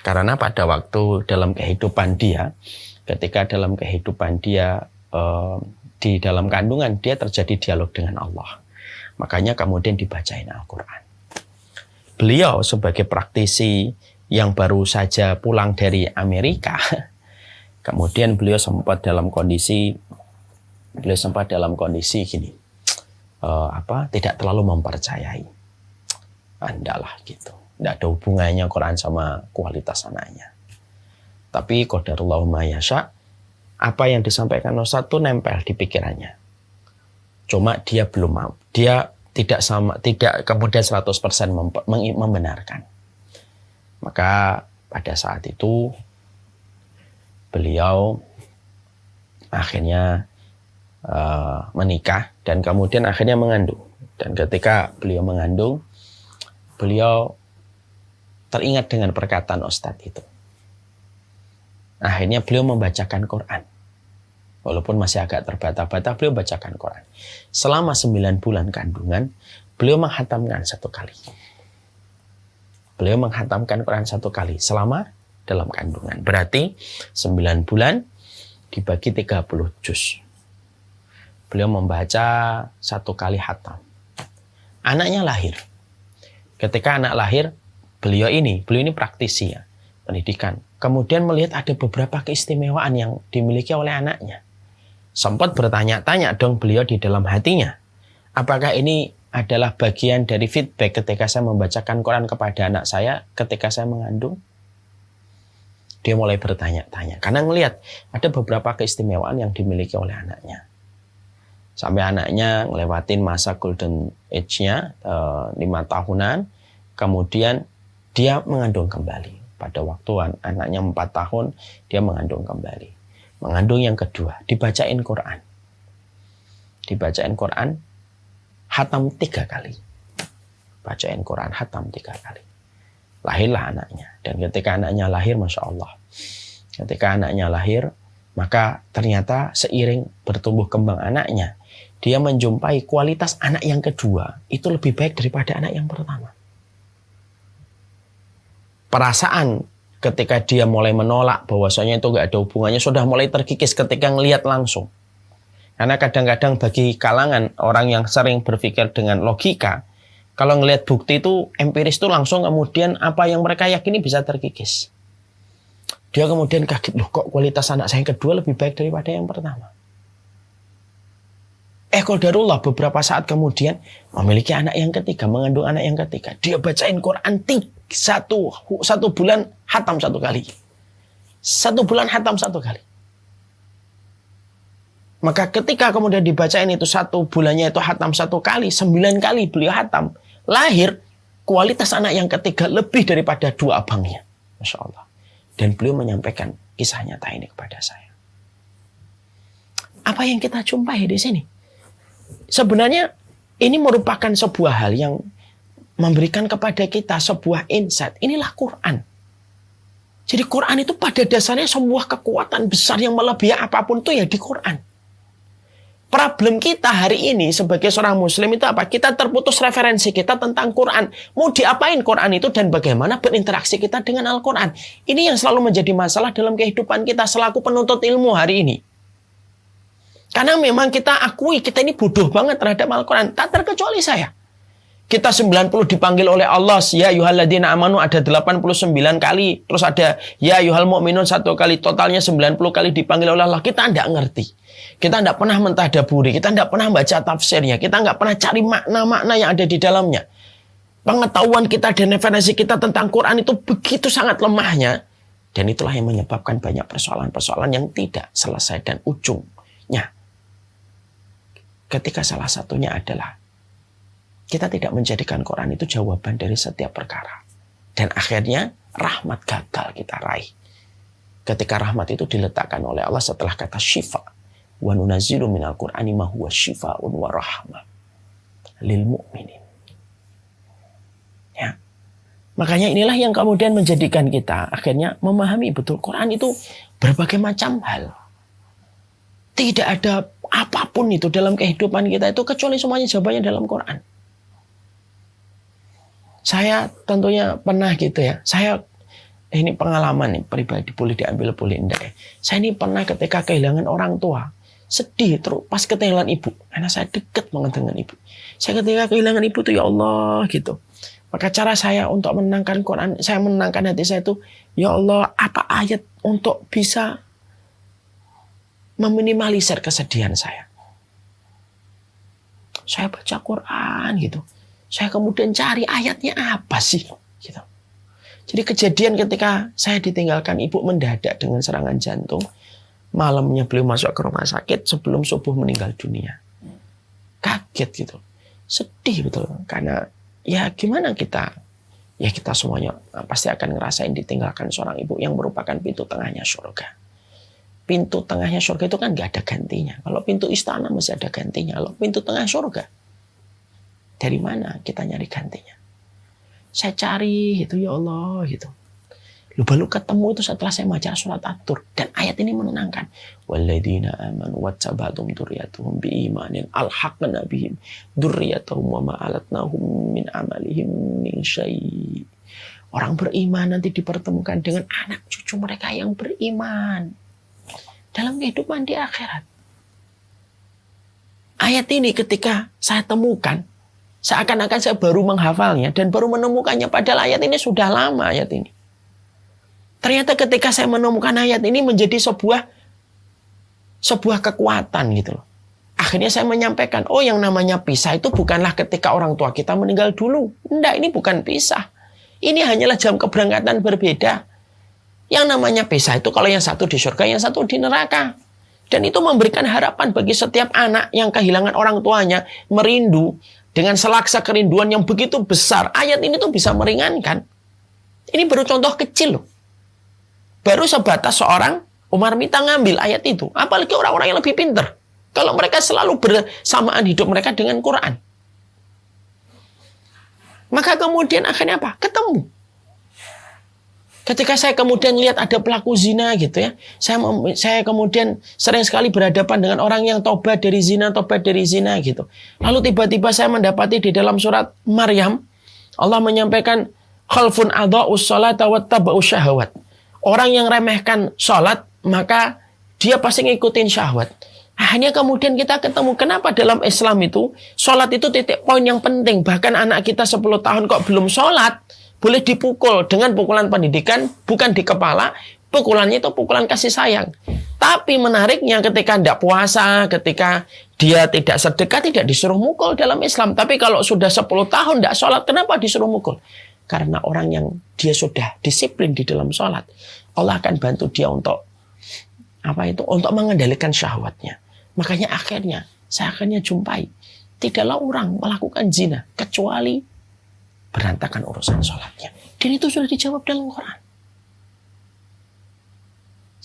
Karena pada waktu dalam kehidupan dia, ketika dalam kehidupan dia di dalam kandungan, dia terjadi dialog dengan Allah. Makanya kemudian dibacain Al-Quran. Beliau sebagai praktisi yang baru saja pulang dari Amerika, kemudian beliau sempat dalam kondisi gini, tidak terlalu mempercayai. Andalah gitu, tidak ada hubungannya Quran sama kualitas anaknya. Tapi qadarullahu ma yasha, apa yang disampaikan Ustaz itu nempel di pikirannya. Cuma dia belum mau, dia tidak kemudian 100% membenarkan. Maka pada saat itu beliau akhirnya menikah dan kemudian akhirnya mengandung. Dan ketika beliau mengandung, beliau teringat dengan perkataan Ustadz itu. Akhirnya beliau membacakan Quran. Walaupun masih agak terbata-bata, beliau bacakan Quran. Selama 9 bulan kandungan, beliau menghatamkan 1 kali. Beliau menghatamkan Quran 1 kali selama dalam kandungan. Berarti 9 bulan dibagi 30 juz. Beliau membaca 1 kali hatam. Anaknya lahir. Ketika anak lahir, beliau ini praktisi ya, pendidikan. Kemudian melihat ada beberapa keistimewaan yang dimiliki oleh anaknya. Sempat bertanya-tanya dong beliau di dalam hatinya. Apakah ini adalah bagian dari feedback ketika saya membacakan Quran kepada anak saya ketika saya mengandung? Dia mulai bertanya-tanya. Karena melihat ada beberapa keistimewaan yang dimiliki oleh anaknya. Sampai anaknya ngelewatin masa golden age-nya 5 tahunan. Kemudian dia mengandung kembali. Pada waktu anaknya 4 tahun, dia mengandung kembali. Mengandung yang kedua, dibacain Quran. Dibacain Quran, hatam 3 kali. Bacain Quran, hatam 3 kali. Lahirlah anaknya. Dan ketika anaknya lahir, Masya Allah. Ketika anaknya lahir, maka ternyata seiring bertumbuh kembang anaknya, dia menjumpai kualitas anak yang kedua, itu lebih baik daripada anak yang pertama. Perasaan ketika dia mulai menolak bahwasanya itu nggak ada hubungannya sudah mulai terkikis ketika ngelihat langsung. Karena kadang-kadang bagi kalangan orang yang sering berpikir dengan logika, kalau ngelihat bukti itu empiris itu langsung kemudian apa yang mereka yakini bisa terkikis. Dia kemudian kaget, loh kok kualitas anak saya yang kedua lebih baik daripada yang pertama. Qadarullah beberapa saat kemudian memiliki anak yang ketiga, mengandung anak yang ketiga. Dia bacain Quran 1 bulan hatam 1 kali. 1 bulan hatam 1 kali. Maka ketika kemudian dibacain itu 1 bulannya itu hatam 1 kali, 9 kali beliau hatam. Lahir kualitas anak yang ketiga lebih daripada 2 abangnya. Masya Allah. Dan beliau menyampaikan kisah nyata ini kepada saya. Apa yang kita jumpai di sini? Sebenarnya ini merupakan sebuah hal yang memberikan kepada kita sebuah insight. Inilah Quran. Jadi Quran itu pada dasarnya sebuah kekuatan besar yang melebihi apapun itu ya di Quran. Problem kita hari ini sebagai seorang muslim itu apa? Kita terputus referensi kita tentang Quran. Mau diapain Quran itu dan bagaimana berinteraksi kita dengan Al-Quran. Ini yang selalu menjadi masalah dalam kehidupan kita selaku penuntut ilmu hari ini. Karena memang kita akui kita ini bodoh banget terhadap Al-Quran. Tak terkecuali saya. Kita 90 dipanggil oleh Allah. Ya ayyuhalladzina amanu ada 89 kali. Terus ada ya ayyuhal mu'minun 1 kali. Totalnya 90 kali dipanggil oleh Allah. Kita tidak ngerti. Kita tidak pernah mentadaburi. Kita tidak pernah baca tafsirnya. Kita tidak pernah cari makna-makna yang ada di dalamnya. Pengetahuan kita dan referensi kita tentang Quran itu begitu sangat lemahnya. Dan itulah yang menyebabkan banyak persoalan-persoalan yang tidak selesai dan ujungnya Ketika salah satunya adalah kita tidak menjadikan Quran itu jawaban dari setiap perkara. Dan akhirnya rahmat gagal kita raih. Ketika rahmat itu diletakkan oleh Allah setelah kata syifa. Wa nunazzilu minal Qur'ani ma huwa syifa'un wa rahmah lil mu'minin. Ya. Makanya inilah yang kemudian menjadikan kita akhirnya memahami betul Quran itu berbagai macam hal. Tidak ada apapun itu dalam kehidupan kita itu kecuali semuanya jawabannya dalam Quran. Saya tentunya pernah gitu ya. Ini pengalaman nih pribadi, boleh diambil boleh enggak ya. Saya ini pernah ketika kehilangan orang tua. Sedih terus pas kehilangan ibu. Karena saya dekat banget dengan ibu. Saya ketika kehilangan ibu tuh ya Allah gitu. Maka cara saya untuk menenangkan Quran, saya menenangkan hati saya itu, ya Allah, apa ayat untuk bisa meminimalisir kesedihan saya. Saya baca Quran gitu. Saya kemudian cari ayatnya apa sih gitu. Jadi kejadian ketika saya ditinggalkan ibu mendadak dengan serangan jantung. Malamnya beliau masuk ke rumah sakit sebelum subuh meninggal dunia. Kaget gitu. Sedih betul. Karena ya gimana kita. Ya kita semuanya pasti akan ngerasain ditinggalkan seorang ibu yang merupakan pintu tengahnya surga. Pintu tengahnya surga itu kan gak ada gantinya. Kalau pintu istana masih ada gantinya. Kalau pintu tengah surga, dari mana kita nyari gantinya? Saya cari gitu ya Allah gitu. Baru ketemu itu setelah saya baca surat At-Tur. Dan ayat ini menenangkan. Walladzina amanu wattaba'athum dzurriyyatuhum biimanin alhaqna bihim dzurriyyatahum wa ma alatnahum min amalihim min syai'. Orang beriman nanti dipertemukan dengan anak cucu mereka yang beriman dalam kehidupan di akhirat. Ayat ini ketika saya temukan, seakan-akan saya baru menghafalnya dan baru menemukannya, padahal ayat ini sudah lama ayat ini. Ternyata ketika saya menemukan ayat ini menjadi sebuah kekuatan gitu loh. Akhirnya saya menyampaikan, oh yang namanya pisah itu bukanlah ketika orang tua kita meninggal dulu. Enggak, ini bukan pisah. Ini hanyalah jam keberangkatan berbeda. Yang namanya pisah itu kalau yang satu di surga, yang satu di neraka. Dan itu memberikan harapan bagi setiap anak yang kehilangan orang tuanya, merindu dengan selaksa kerinduan yang begitu besar. Ayat ini tuh bisa meringankan. Ini baru contoh kecil loh. Baru sebatas seorang Umar Mita ngambil ayat itu. Apalagi orang-orang yang lebih pintar. Kalau mereka selalu bersamaan hidup mereka dengan Quran. Maka kemudian akhirnya apa? Ketemu. Ketika saya kemudian lihat ada pelaku zina gitu ya. Saya kemudian sering sekali berhadapan dengan orang yang tobat dari zina gitu. Lalu tiba-tiba saya mendapati di dalam surat Maryam. Allah menyampaikan khalfun adha'us sholata wattaba'us syahawat. Orang yang remehkan sholat, maka dia pasti ngikutin syahwat. Hanya kemudian kita ketemu, kenapa dalam Islam itu, sholat itu titik poin yang penting. Bahkan anak kita 10 tahun kok belum sholat, boleh dipukul dengan pukulan pendidikan, bukan di kepala, pukulannya itu pukulan kasih sayang. Tapi menariknya ketika tidak puasa, ketika dia tidak sedekah, tidak disuruh mukul dalam Islam. Tapi kalau sudah 10 tahun tidak sholat, kenapa disuruh mukul? Karena orang yang dia sudah disiplin di dalam sholat, Allah akan bantu dia untuk untuk mengendalikan syahwatnya. Makanya saya akhirnya jumpai, tidaklah orang melakukan zina kecuali berantakan urusan sholatnya. Dan itu sudah dijawab dalam Quran.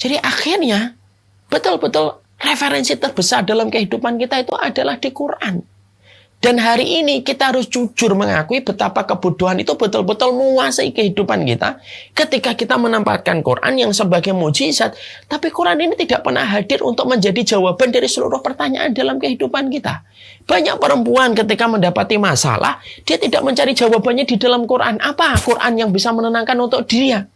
Jadi akhirnya betul-betul referensi terbesar dalam kehidupan kita itu adalah di Quran. Dan hari ini kita harus jujur mengakui betapa kebodohan itu betul-betul menguasai kehidupan kita ketika kita menempatkan Quran yang sebagai mukjizat. Tapi Quran ini tidak pernah hadir untuk menjadi jawaban dari seluruh pertanyaan dalam kehidupan kita. Banyak perempuan ketika mendapati masalah, dia tidak mencari jawabannya di dalam Quran. Apa Quran yang bisa menenangkan untuk dia?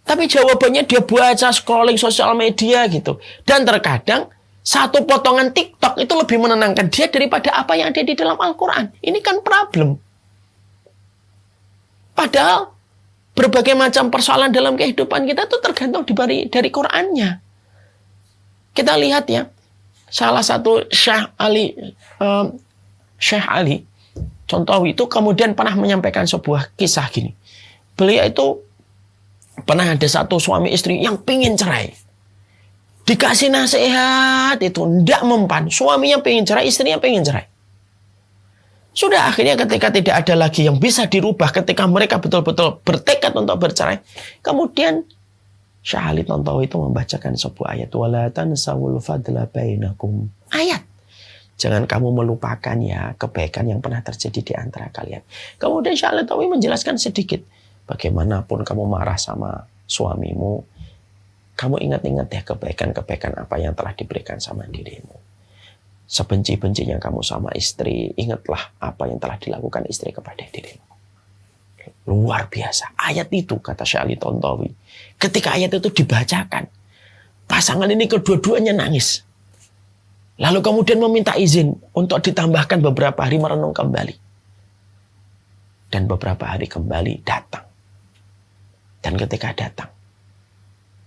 Tapi jawabannya dia baca, scrolling sosial media gitu. Dan terkadang satu potongan TikTok itu lebih menenangkan dia daripada apa yang ada di dalam Al-Quran. Ini kan problem. Padahal berbagai macam persoalan dalam kehidupan kita itu tergantung dari Qurannya. Kita lihat ya, salah satu Syekh Ali contoh itu kemudian pernah menyampaikan sebuah kisah gini. Beliau itu pernah ada satu suami istri yang pingin cerai. Dikasih nasihat itu tidak mempan. Suaminya pengen cerai, istrinya pengen cerai. Sudah akhirnya ketika tidak ada lagi yang bisa dirubah, ketika mereka betul-betul bertekad untuk bercerai, kemudian Syekh Ali Tontowi itu membacakan sebuah ayat, wala tansawul fadla bainakum. Ayat. Jangan kamu melupakan ya kebaikan yang pernah terjadi di antara kalian. Kemudian Syekh Ali Tontowi menjelaskan sedikit, bagaimanapun kamu marah sama suamimu, kamu ingat-ingat ya kebaikan-kebaikan apa yang telah diberikan sama dirimu. Sebenci-bencinya kamu sama istri, ingatlah apa yang telah dilakukan istri kepada dirimu. Luar biasa. Ayat itu, kata Syekh Ali Tontowi, ketika ayat itu dibacakan, pasangan ini kedua-duanya nangis. Lalu kemudian meminta izin untuk ditambahkan beberapa hari merenung kembali. Dan beberapa hari kembali datang. Dan ketika datang,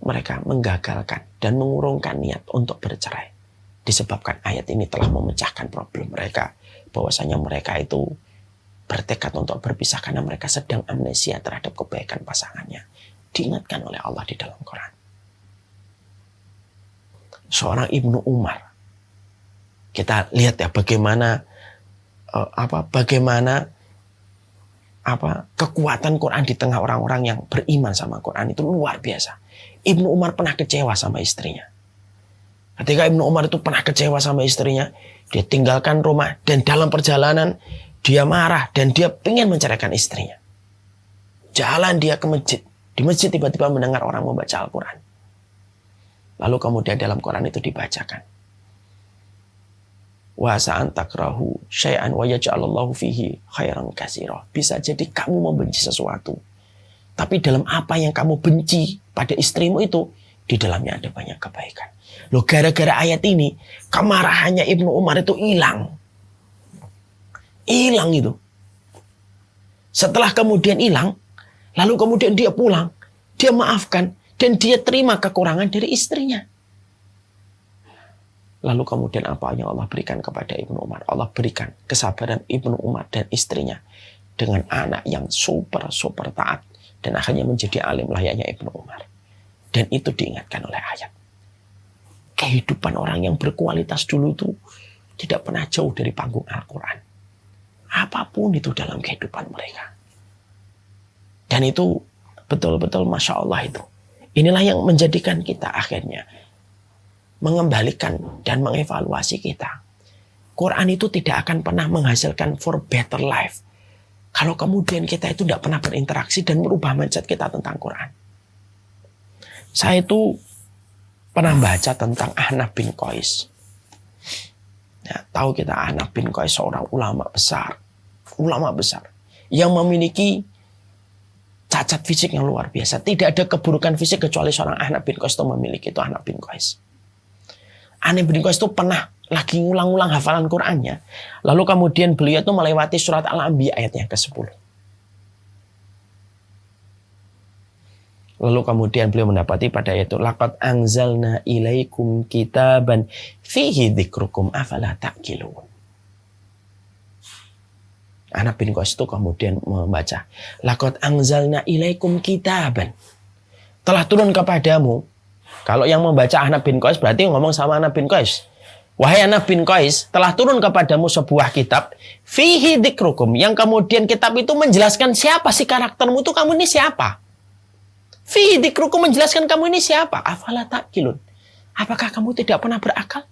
mereka menggagalkan dan mengurungkan niat untuk bercerai. Disebabkan ayat ini telah memecahkan problem mereka. Bahwasanya mereka itu bertekad untuk berpisah karena mereka sedang amnesia terhadap kebaikan pasangannya. Diingatkan oleh Allah di dalam Quran. Seorang Ibnu Umar. Kita lihat ya bagaimana kekuatan Quran di tengah orang-orang yang beriman sama Quran itu luar biasa. Ibnu Umar pernah kecewa sama istrinya. Ketika Ibnu Umar itu pernah kecewa sama istrinya, dia tinggalkan rumah dan dalam perjalanan dia marah dan dia ingin menceraikan istrinya. Jalan dia ke masjid. Di masjid tiba-tiba mendengar orang membaca Al-Quran. Lalu kemudian dalam Quran itu dibacakan. Wa sa'an takrahu syai'an wa yaj'alallahu fihi khairan katsira. Bisa jadi kamu membenci sesuatu, tapi dalam apa yang kamu benci pada istrimu itu, di dalamnya ada banyak kebaikan. Loh, gara-gara ayat ini, kemarahannya Ibnu Umar itu hilang. Hilang itu. Setelah kemudian hilang, lalu kemudian dia pulang, dia maafkan, dan dia terima kekurangan dari istrinya. Lalu kemudian apa yang Allah berikan kepada Ibnu Umar? Allah berikan kesabaran Ibnu Umar dan istrinya dengan anak yang super taat. Dan akhirnya menjadi alim layaknya Ibnu Umar. Dan itu diingatkan oleh ayat. Kehidupan orang yang berkualitas dulu itu tidak pernah jauh dari panggung Al-Quran. Apapun itu dalam kehidupan mereka. Dan itu betul-betul Masya Allah itu. Inilah yang menjadikan kita akhirnya mengembalikan dan mengevaluasi kita. Quran itu tidak akan pernah menghasilkan for better life kalau kemudian kita itu tidak pernah berinteraksi dan merubah mindset kita tentang Quran. Saya itu pernah baca tentang Ahnaf bin Qais. Ya, tahu kita Ahnaf bin Qais seorang ulama besar yang memiliki cacat fisik yang luar biasa. Tidak ada keburukan fisik kecuali seorang Ahnaf bin Qais itu memiliki, itu Ahnaf bin Qais. Ahnaf bin Qais itu pernah lagi ngulang-ulang hafalan Qur'annya. Lalu kemudian beliau itu melewati surat Al-Anbiya ayat yang ke-10. Lalu kemudian beliau mendapati pada ayat itu, laqad anzalna ilaikum kitaban fihi dzikrukum afala ta'qilun. Ahnaf bin Qais itu kemudian membaca, laqad anzalna ilaikum kitaban. Telah turun kepadamu. Kalau yang membaca Ahnaf bin Qais berarti ngomong sama Ahnaf bin Qais. Wahai Ahnaf bin Qais, telah turun kepadamu sebuah kitab fihi dzikrukum, yang kemudian kitab itu menjelaskan siapa sih karaktermu itu, kamu ini siapa. Fihi dzikrukum menjelaskan kamu ini siapa. Afala ta'qilun. Apakah kamu tidak pernah berakal?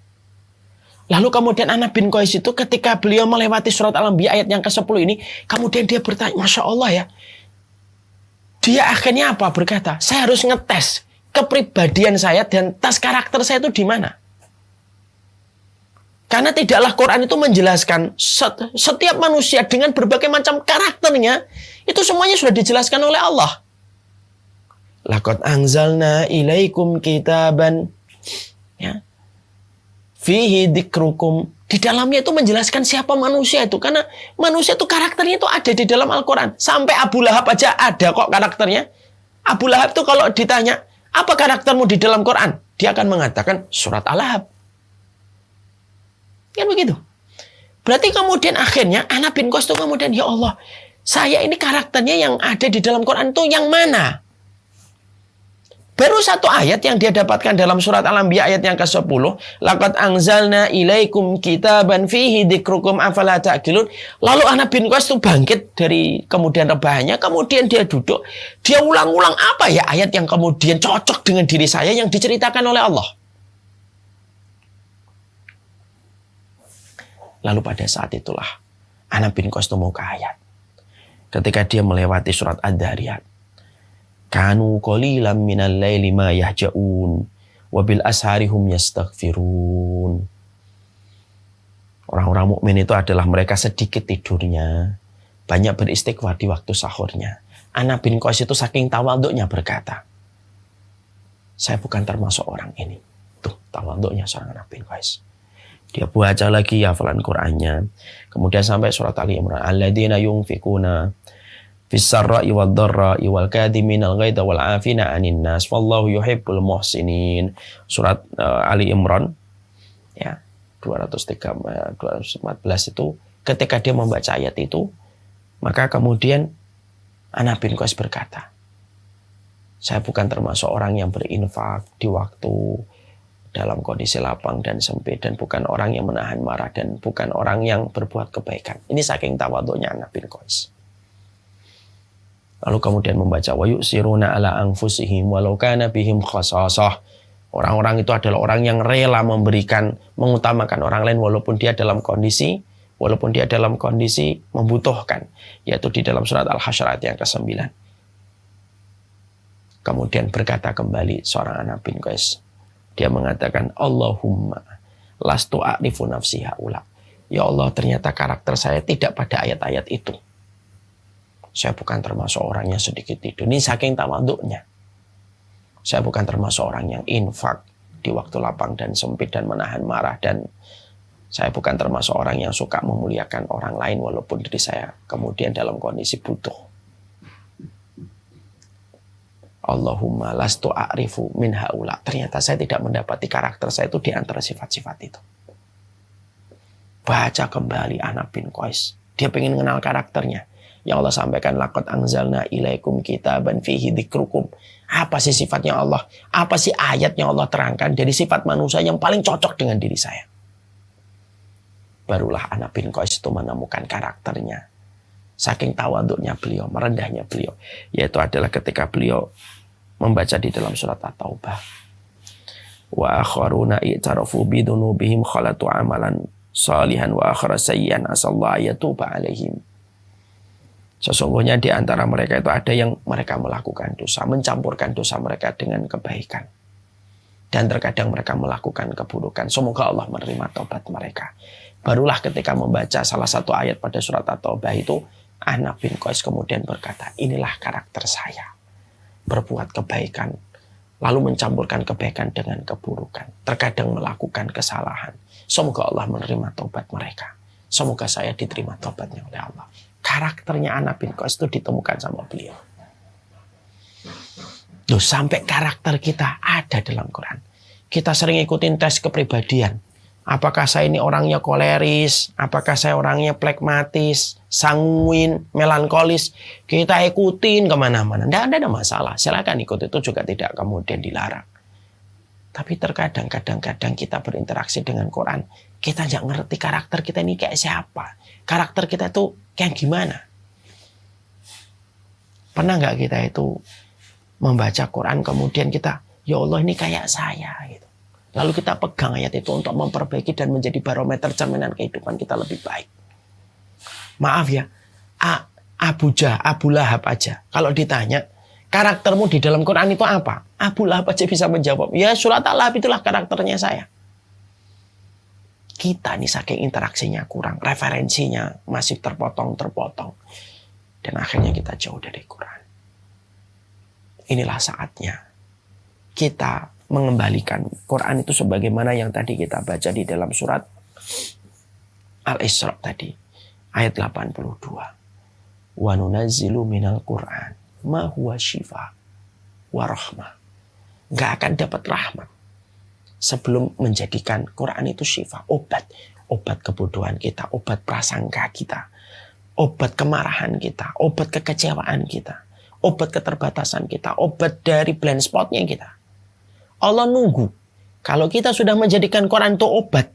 Lalu kemudian Ahnaf bin Qais itu ketika beliau melewati surat Al-Anbiya ayat yang ke-10 ini, kemudian dia bertanya, Masya Allah ya. Dia akhirnya apa? Berkata, saya harus ngetes kepribadian saya dan tes karakter saya itu di mana. Karena tidaklah Quran itu menjelaskan setiap manusia dengan berbagai macam karakternya, itu semuanya sudah dijelaskan oleh Allah. Laqad anzalna ilaikum kitaban, ya, fihi dzikrukum. Di dalamnya itu menjelaskan siapa manusia itu. Karena manusia itu karakternya itu ada di dalam Al-Quran. Sampai Abu Lahab aja ada kok karakternya. Abu Lahab itu kalau ditanya, apa karaktermu di dalam Quran? Dia akan mengatakan surat Al-Lahab. Kan begitu. Berarti kemudian akhirnya Ahnaf bin Qais itu kemudian, ya Allah, saya ini karakternya yang ada di dalam Quran itu yang mana? Baru satu ayat yang dia dapatkan dalam surat Al-Anbiya ayat yang ke-10. Laqad anzalna ilaikum kitaban fihi dzikrukum afala ta'qilun. Lalu Anas bin Qais itu bangkit dari kemudian rebahannya. Kemudian dia duduk. Dia ulang-ulang apa ya ayat yang kemudian cocok dengan diri saya yang diceritakan oleh Allah. Lalu pada saat itulah Anas bin Qais itu mau ke ayat. Ketika dia melewati surat Ad-Dhariyat. Kanu qalilan minal laili ma yahja'un wa bil ashari hum yastaghfirun. Orang-orang mukmin itu adalah mereka sedikit tidurnya, banyak beristighfar di waktu sahurnya. Anas bin Qais itu saking tawaduknya berkata, saya bukan termasuk orang ini. Tuh tawaduknya seorang Anas bin Qais. Dia baca lagi hafalan Qur'annya. Kemudian sampai surat Ali Imran. Alladzina yunfikuna fis-sarra'i wad-dharra'i wal kadhiminal ghaidha wal 'afina 'anil nas wallahu yuhibbul muhsinin. Surat Ali Imran ya 214 itu ketika dia membaca ayat itu, maka kemudian Anas bin Qais berkata, saya bukan termasuk orang yang berinfak di waktu dalam kondisi lapang dan sempit, dan bukan orang yang menahan marah, dan bukan orang yang berbuat kebaikan. Ini saking tawadhu'nya Anas bin Qais. Lalu kemudian membaca wa yusiruna ala anfusihim walau kana bihim khasasah. Orang-orang itu adalah orang yang rela memberikan, mengutamakan orang lain walaupun dia dalam kondisi membutuhkan, yaitu di dalam surat Al-Hasyr ayat yang ke-9. Kemudian berkata kembali seorang Anas bin Qais. Dia mengatakan, Allahumma lastu a'rifu nafsi haula. Ya Allah, ternyata karakter saya tidak pada ayat-ayat itu. Saya bukan termasuk orang yang sedikit tidur. Ini saking tawaduknya. Saya bukan termasuk orang yang infak di waktu lapang dan sempit dan menahan marah. Dan saya bukan termasuk orang yang suka memuliakan orang lain walaupun diri saya kemudian dalam kondisi butuh. Allahumma lastu a'rifu min haula. Ternyata saya tidak mendapati karakter saya itu di antara sifat-sifat itu. Baca kembali Anas bin Qais. Dia pengen mengenal karakternya. Yang Allah sampaikan, laqad anzalna ilaikum kitaban fihi dzikrukum. Apa sih sifatnya Allah? Apa sih ayat yang Allah terangkan dari sifat manusia yang paling cocok dengan diri saya? Barulah Anas bin Qais itu menemukan karakternya. Saking tawaduknya beliau, merendahnya beliau. Yaitu adalah ketika beliau membaca di dalam surat At-Taubah. Wa akharuna i'tarafu bidunubihim khalatu amalan salihan wa akhara sayyan asallahu ayatuba alaihim. Sesungguhnya di antara mereka itu ada yang mereka melakukan dosa, mencampurkan dosa mereka dengan kebaikan. Dan terkadang mereka melakukan keburukan. Semoga Allah menerima taubat mereka. Barulah ketika membaca salah satu ayat pada surat At-Taubah itu, Anas bin Qais kemudian berkata, inilah karakter saya. Berbuat kebaikan, lalu mencampurkan kebaikan dengan keburukan. Terkadang melakukan kesalahan. Semoga Allah menerima taubat mereka. Semoga saya diterima taubatnya oleh Allah. Karakternya Anas bin Qais itu ditemukan sama beliau. Loh, sampai karakter kita ada dalam Quran. Kita sering ikutin tes kepribadian. Apakah saya ini orangnya koleris? Apakah saya orangnya plekmatis, sanguin, melankolis? Kita ikutin kemana-mana. Tidak ada masalah. Silakan ikut, itu juga tidak kemudian dilarang. Tapi terkadang, kadang-kadang kita berinteraksi dengan Quran. Kita nggak ngerti karakter kita ini kayak siapa. Karakter kita itu kayak gimana. Pernah nggak kita itu membaca Quran kemudian kita, ya Allah ini kayak saya gitu. Lalu kita pegang ayat itu untuk memperbaiki dan menjadi barometer cerminan kehidupan kita lebih baik. Maaf ya, Abu Lahab aja. Kalau ditanya, karaktermu di dalam Quran itu apa? Abu Lahab aja bisa menjawab, ya surat Al-Lahab itulah karakternya saya. Kita nih saking interaksinya kurang, referensinya masih terpotong-terpotong. Dan akhirnya kita jauh dari Quran. Inilah saatnya kita mengembalikan Quran itu sebagaimana yang tadi kita baca di dalam surat Al-Isra tadi. Ayat 82. Wa nunazzilu minal Qur'an ma huwa syifa wa rahmah. Gak akan dapat rahmat sebelum menjadikan Quran itu syifa, obat. Obat kebodohan kita, obat prasangka kita, obat kemarahan kita, obat kekecewaan kita, obat keterbatasan kita, obat dari blind spotnya kita. Allah nunggu. Kalau kita sudah menjadikan Quran itu obat,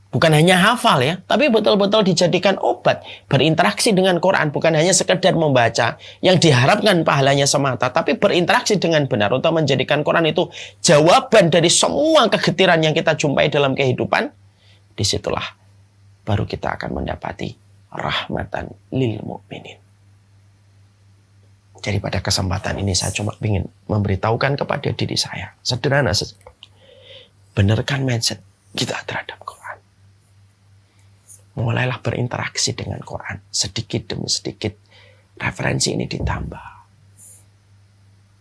bukan hanya hafal ya, tapi betul-betul dijadikan obat, berinteraksi dengan Quran, bukan hanya sekedar membaca yang diharapkan pahalanya semata, tapi berinteraksi dengan benar untuk menjadikan Quran itu jawaban dari semua kegetiran yang kita jumpai dalam kehidupan. Disitulah baru kita akan mendapati rahmatan lil mu'minin. Jadi pada kesempatan ini saya cuma ingin memberitahukan kepada diri saya, sederhana saja, benarkan mindset kita terhadap Quran. Mulailah berinteraksi dengan Quran. Sedikit demi sedikit referensi ini ditambah.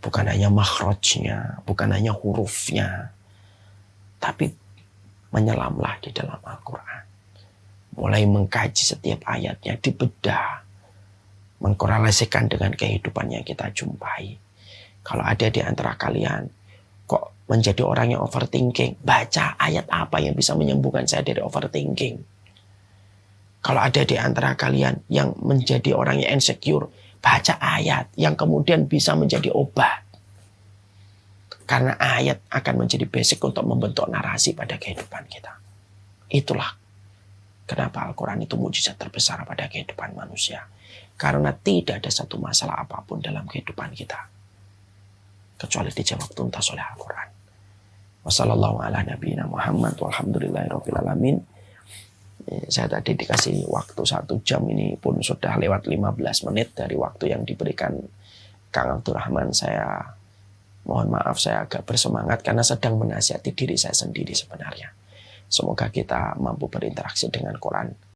Bukan hanya makhrajnya, bukan hanya hurufnya, tapi menyelamlah di dalam Al-Quran. Mulai mengkaji setiap ayatnya, dibedah, mengkorelasikan dengan kehidupan yang kita jumpai. Kalau ada di antara kalian kok menjadi orang yang overthinking, baca ayat apa yang bisa menyembuhkan saya dari overthinking. Kalau ada di antara kalian yang menjadi orang yang insecure, baca ayat yang kemudian bisa menjadi obat. Karena ayat akan menjadi basic untuk membentuk narasi pada kehidupan kita. Itulah kenapa Al-Quran itu mujizat terbesar pada kehidupan manusia. Karena tidak ada satu masalah apapun dalam kehidupan kita kecuali dijawab tuntas oleh Al-Quran. Wassalamualaikum warahmatullahi wabarakatuh. Walhamdulillahirabbil alamin. Saya tadi dikasih waktu 1 jam, ini pun sudah lewat 15 menit dari waktu yang diberikan Kang Abdurrahman. Saya mohon maaf, saya agak bersemangat karena sedang menasihati diri saya sendiri sebenarnya. Semoga kita mampu berinteraksi dengan Quran